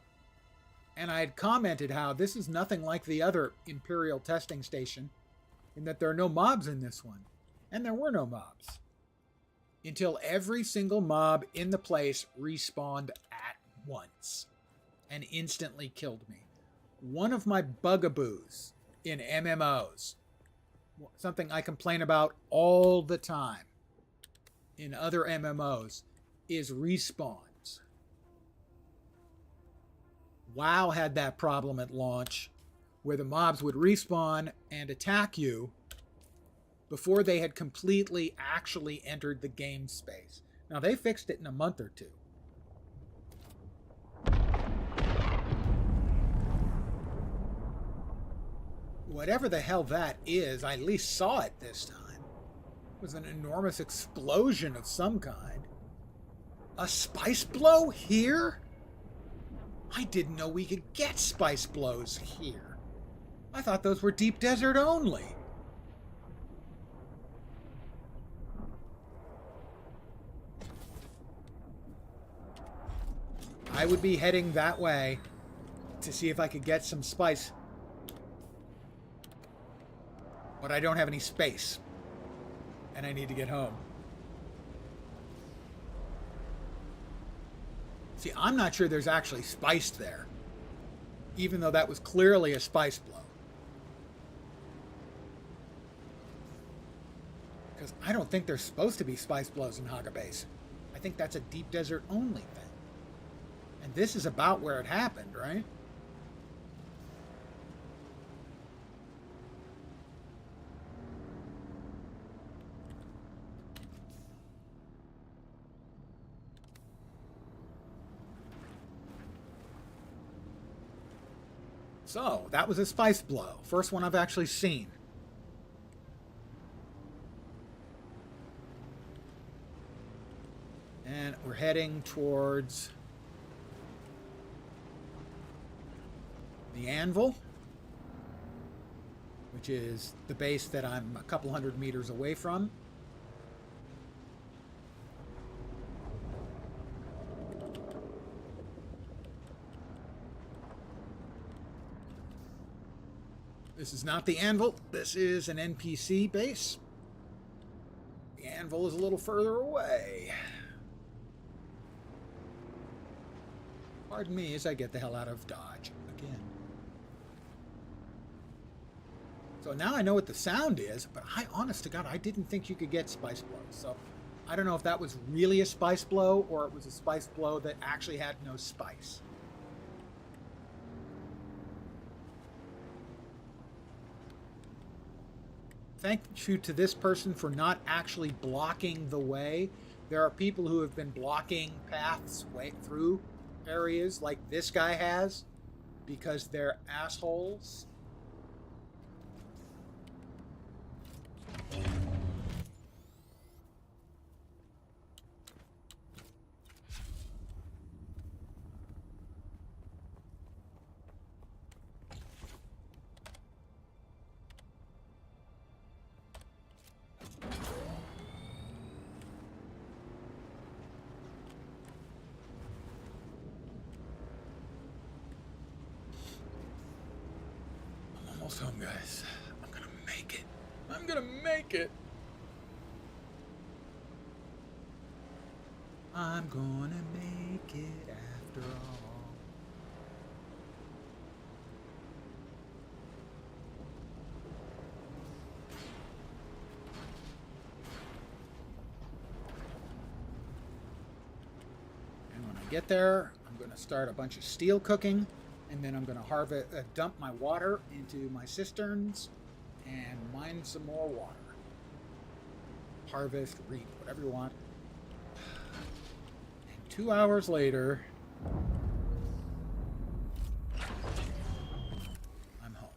And I had commented how this is nothing like the other Imperial testing station, in that there are no mobs in this one. And there were no mobs. Until every single mob in the place respawned at once and instantly killed me. One of my bugaboos in MMOs, something I complain about all the time in other MMOs, is respawns. WoW had that problem at launch, where the mobs would respawn and attack you before they had completely actually entered the game space. Now, they fixed it in a month or two. Whatever the hell that is, I at least saw it this time. It was an enormous explosion of some kind. A spice blow here? I didn't know we could get spice blows here. I thought those were deep desert only. I would be heading that way to see if I could get some spice. But I don't have any space. And I need to get home. See, I'm not sure there's actually spice there. Even though that was clearly a spice blow. Because I don't think there's supposed to be spice blows in Haga Basin. I think that's a deep desert only thing. And this is about where it happened, right? So, that was a spice blow. First one I've actually seen. And we're heading towards the Anvil, which is the base that I'm a couple hundred meters away from. This is not the Anvil. This is an NPC base. The Anvil is a little further away. Pardon me as I get the hell out of Dodge again. So now I know what the sound is, but honest to God, I didn't think you could get spice blows. So I don't know if that was really a spice blow or it was a spice blow that actually had no spice. Thank you to this person for not actually blocking the way. There are people who have been blocking paths way through areas like this guy has because they're assholes. Almost home, guys. I'm gonna make it. I'm gonna make it. I'm gonna make it after all. And when I get there, I'm gonna start a bunch of steel cooking. And then I'm going to dump my water into my cisterns and mine some more water. Harvest, reap, whatever you want. 2 hours later, I'm home.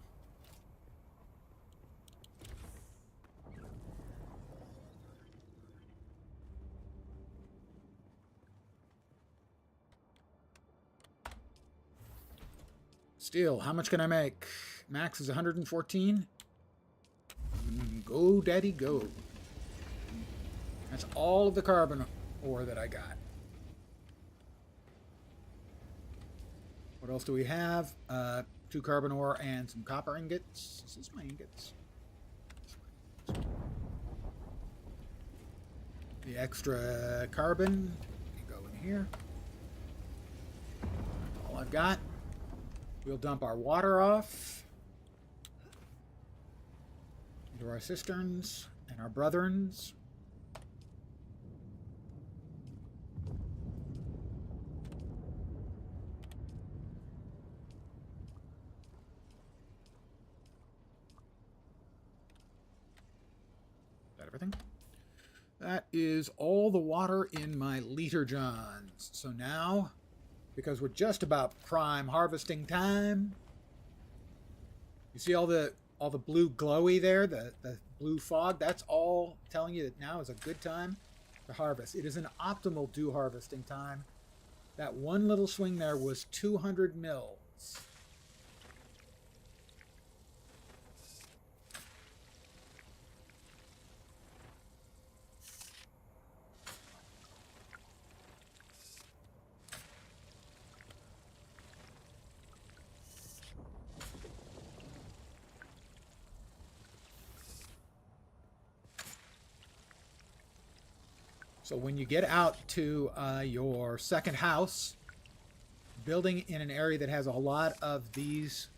Steel, how much can I make? Max is 114. Go, daddy, go. That's all of the carbon ore that I got. What else do we have? 2 carbon ore and some copper ingots. Is this my ingots? The extra carbon can go in here. That's all I've got. We'll dump our water off into our cisterns and our brethrens. Is that everything? That is all the water in my liter johns. So now, because we're just about prime harvesting time, you see all the blue glowy there, the blue fog, that's all telling you that now is a good time to harvest. It is an optimal dew harvesting time. That one little swing there was 200 mils. So when you get out to your second house, building in an area that has a lot of these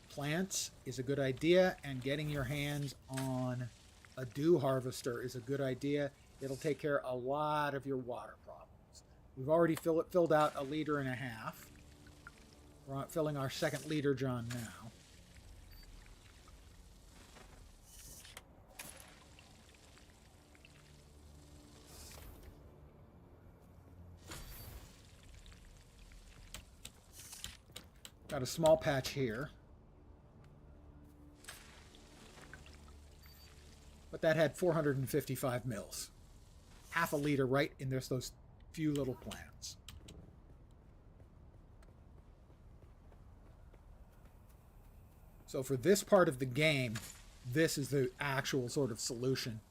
plants is a good idea, and getting your hands on a dew harvester is a good idea. It'll take care of a lot of your water problems. We've already filled out 1.5 liters. We're filling our second liter john now. Got a small patch here. But that had 455 mils. Half a liter right in those few little plants. So for this part of the game, this is the actual sort of solution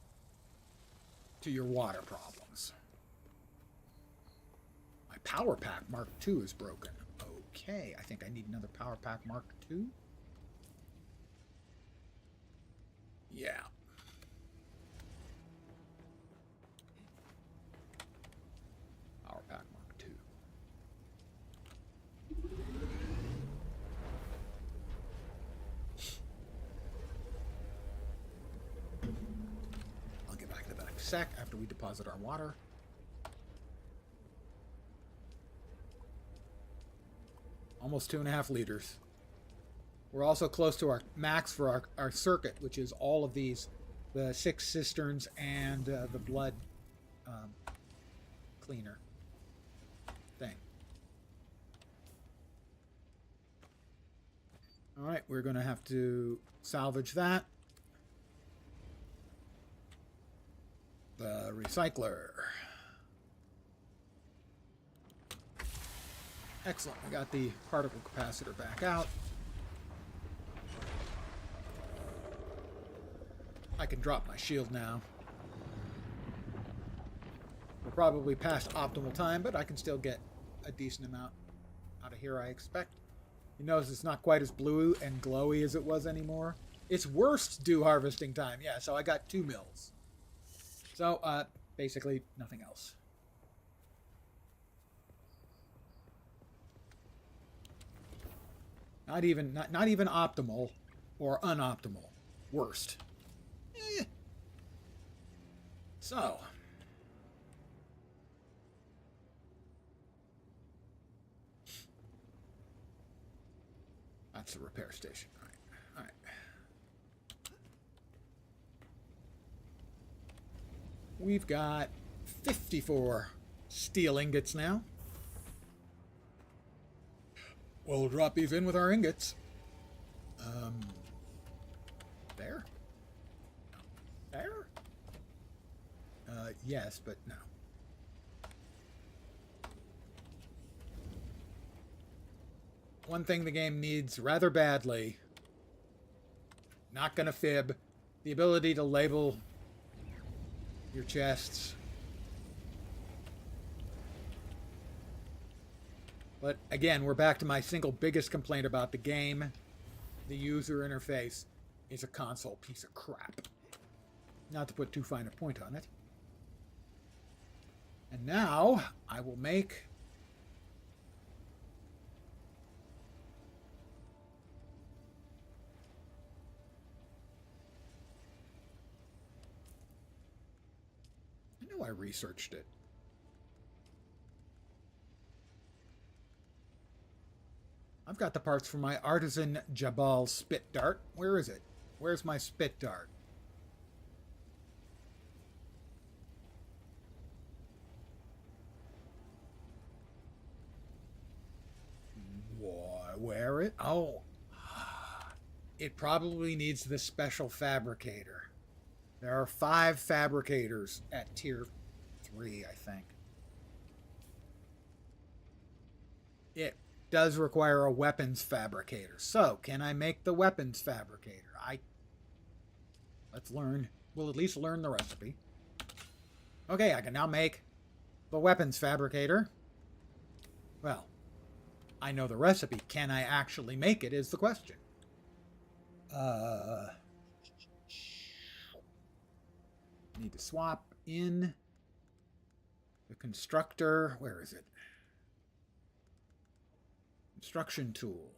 to your water problems. My power pack Mark II is broken. Okay, I think I need another power pack Mark II. Yeah. Power pack Mark II. I'll get back to the back sec after we deposit our water. Almost 2.5 liters. We're also close to our max for our circuit, which is all of these, the 6 cisterns and the blood cleaner thing. All right, we're going to have to salvage that. The recycler. Excellent. We got the particle capacitor back out. I can drop my shield now. We're probably past optimal time, but I can still get a decent amount out of here, I expect. You notice it's not quite as blue and glowy as it was anymore. It's worst dew harvesting time. Yeah, so I got 2 mils. So, basically nothing else. Not even optimal or unoptimal. Worst. So. That's the repair station. All right. We've got 54 steel ingots now. We'll drop these in with our ingots. There? There? Yes, but no. One thing the game needs rather badly, not gonna fib, the ability to label your chests. But again, we're back to my single biggest complaint about the game. The user interface is a console piece of crap. Not to put too fine a point on it. And now I will make I researched it. I've got the parts for my artisan Jabal spit dart. Where is it? Where's my spit dart? Where it? Oh. It probably needs the special fabricator. There are 5 fabricators at tier 3, I think. It does require a weapons fabricator. So, can I make the weapons fabricator? Let's learn. We'll at least learn the recipe. Okay, I can now make the weapons fabricator. Well, I know the recipe. Can I actually make it is the question. Need to swap in the constructor. Where is it? Construction tool.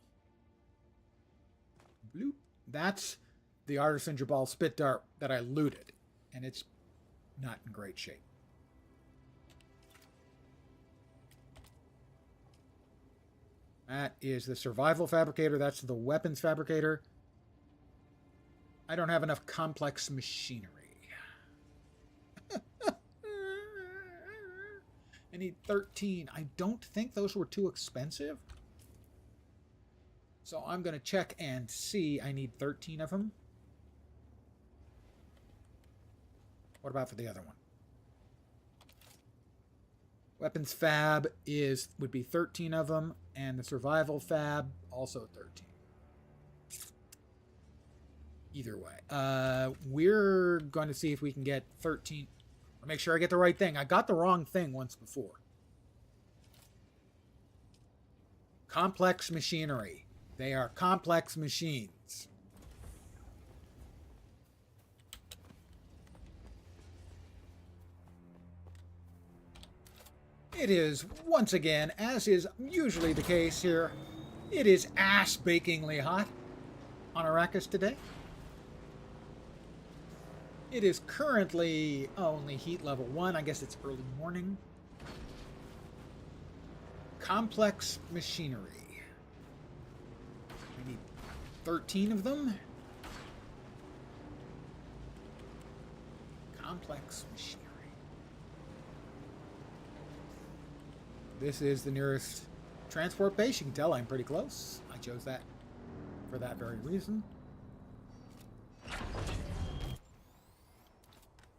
Bloop. That's the artisan Jabal spit dart that I looted, and it's not in great shape. That is the survival fabricator. That's the weapons fabricator. I don't have enough complex machinery. I need 13. I don't think those were too expensive. So I'm going to check and see. I need 13 of them. What about for the other one? Weapons fab would be 13 of them, and the survival fab also 13. Either way, we're going to see if we can get 13. Make sure I get the right thing. I got the wrong thing once before. Complex machinery. They are complex machines. It is, once again, as is usually the case here, it is ass-bakingly hot on Arrakis today. It is currently only heat level 1. I guess it's early morning. Complex machinery. We need 13 of them. Complex machinery. This is the nearest transport base. You can tell I'm pretty close. I chose that for that very reason.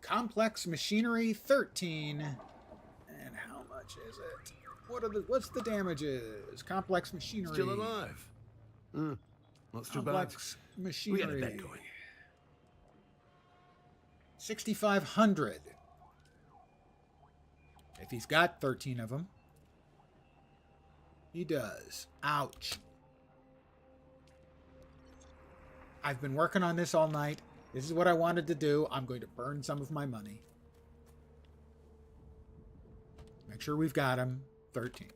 Complex machinery 13. And how much is it? What's the damages? Complex machinery. Still alive. Not too bad. Complex machinery. We had a bet going. 6,500. If he's got 13 of them. He does. Ouch. I've been working on this all night. This is what I wanted to do. I'm going to burn some of my money. Make sure we've got him. 13.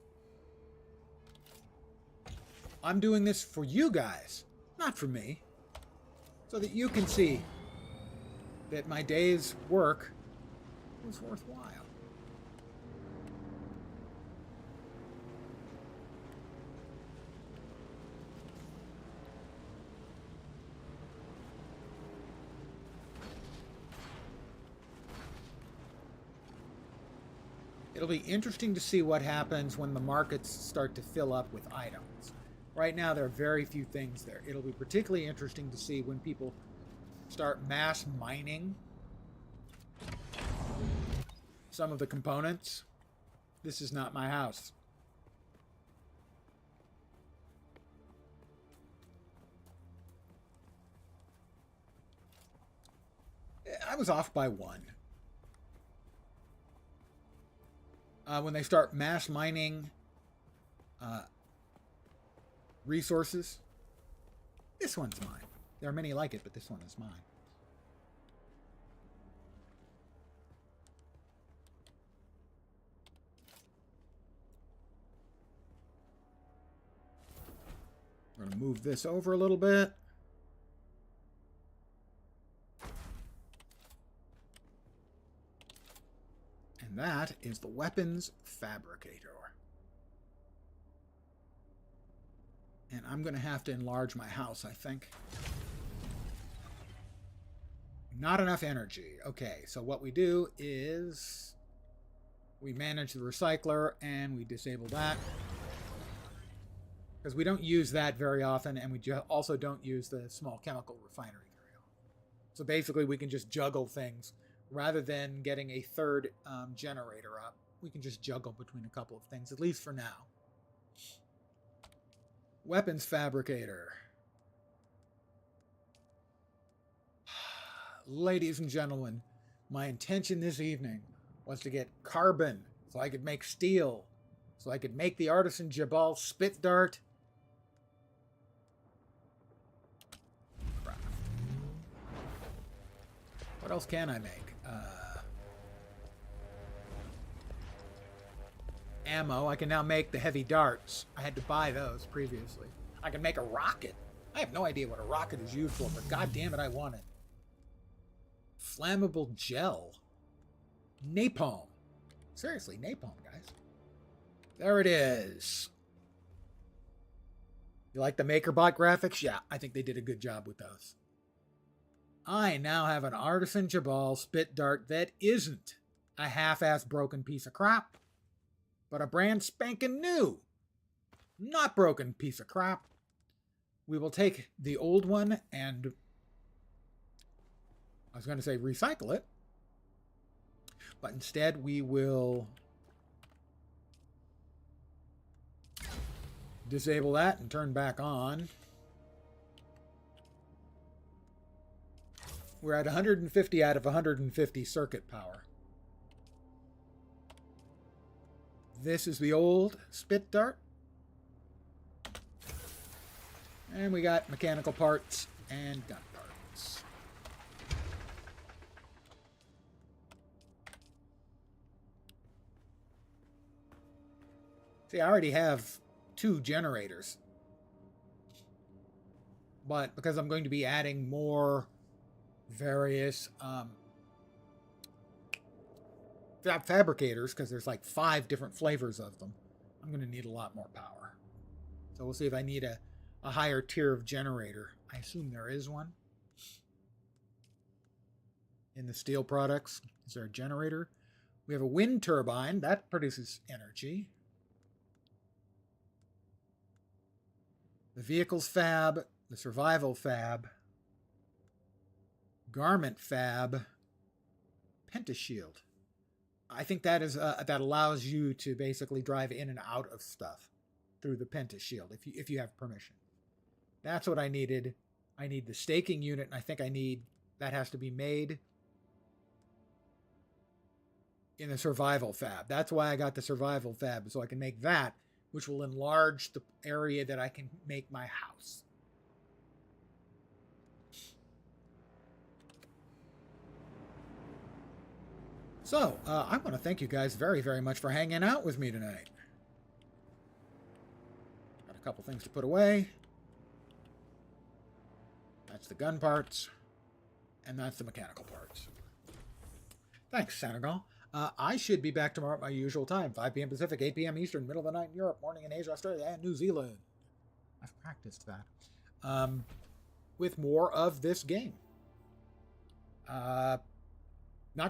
I'm doing this for you guys, not for me. So that you can see that my day's work was worthwhile. It'll be interesting to see what happens when the markets start to fill up with items. Right now, there are very few things there. It'll be particularly interesting to see when people start mass mining some of the components. This is not my house. I was off by one. When they start mass mining resources, this one's mine. There are many like it, but this one is mine. We're going to move this over a little bit. And that is the weapons fabricator. And I'm going to have to enlarge my house, I think. Not enough energy. Okay, so what we do is we manage the recycler and we disable that. Because we don't use that very often, and we also don't use the small chemical refinery very often. So basically we can just juggle things. Rather than getting a third generator up, we can just juggle between a couple of things, at least for now. Weapons fabricator. Ladies and gentlemen, my intention this evening was to get carbon so I could make steel, so I could make the artisan Jabal spit dart. Crap. What else can I make? Ammo. I can now make the heavy darts. I had to buy those previously. I can make a rocket. I have no idea what a rocket is used for, but god damn it, I want it. Flammable gel. Napalm. Seriously, napalm, guys. There it is. You like the MakerBot graphics? Yeah, I think they did a good job with those. I now have an artisan Jabal spit dart that isn't a half-ass broken piece of crap, but a brand spanking new, not broken piece of crap. We will take the old one and, I was going to say recycle it, but instead we will disable that and turn back on. We're at 150 out of 150 circuit power. This is the old spit dart. And we got mechanical parts and gun parts. See, I already have 2 generators. But because I'm going to be adding more various fabricators, because there's like 5 different flavors of them, I'm going to need a lot more power. So we'll see if I need a higher tier of generator. I assume there is one. In the steel products, is there a generator? We have a wind turbine. That produces energy. The vehicles fab, the survival fab, garment fab, pentashield. I think that is that allows you to basically drive in and out of stuff through the pentashield if you have permission. That's what I needed. I need the staking unit, and I think I need that has to be made in the survival fab. That's why I got the survival fab, so I can make that, which will enlarge the area that I can make my house. So, I want to thank you guys very, very much for hanging out with me tonight. Got a couple things to put away. That's the gun parts. And that's the mechanical parts. Thanks, Senegal. I should be back tomorrow at my usual time, 5 p.m. Pacific, 8 p.m. Eastern, middle of the night in Europe, morning in Asia, Australia, and New Zealand. I've practiced that. With more of this game. Not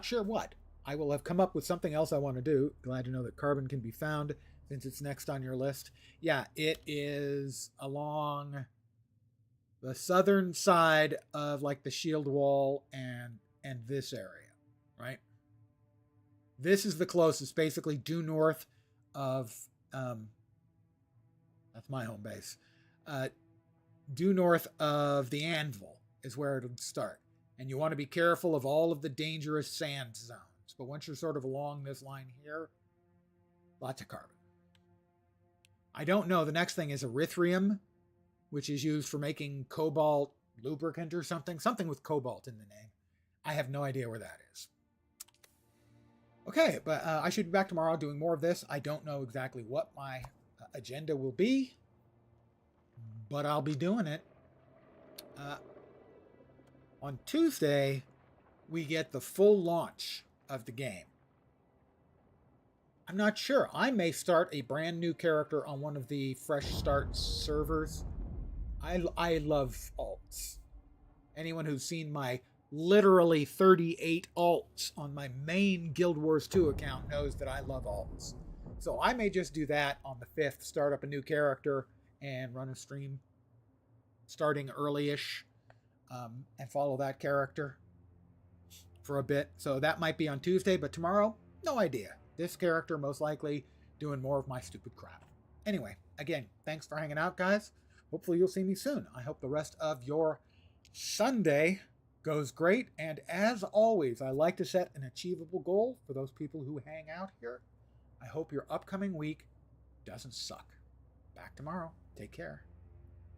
sure what. I will have come up with something else I want to do. Glad to know that carbon can be found since it's next on your list. Yeah, it is along the southern side of like the shield wall and this area, right? This is the closest, basically due north of that's my home base. Due north of the anvil is where it'll start. And you want to be careful of all of the dangerous sand zones. But once you're sort of along this line here, lots of carbon. I don't know. The next thing is erythrium, which is used for making cobalt lubricant or something. Something with cobalt in the name. I have no idea where that is. Okay, but I should be back tomorrow doing more of this. I don't know exactly what my agenda will be, but I'll be doing it. On Tuesday, we get the full launch of the game. I'm not sure. I may start a brand new character on one of the fresh start servers. I love alts. Anyone who's seen my literally 38 alts on my main Guild Wars 2 account knows that I love alts. So I may just do that on the 5th, start up a new character and run a stream starting early-ish, and follow that character for a bit. So that might be on Tuesday, but tomorrow, no idea. This character most likely doing more of my stupid crap. Anyway, again, thanks for hanging out, guys. Hopefully you'll see me soon. I hope the rest of your Sunday goes great. And as always, I like to set an achievable goal for those people who hang out here. I hope your upcoming week doesn't suck. Back tomorrow. Take care.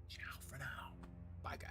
Ciao for now. Bye, guys.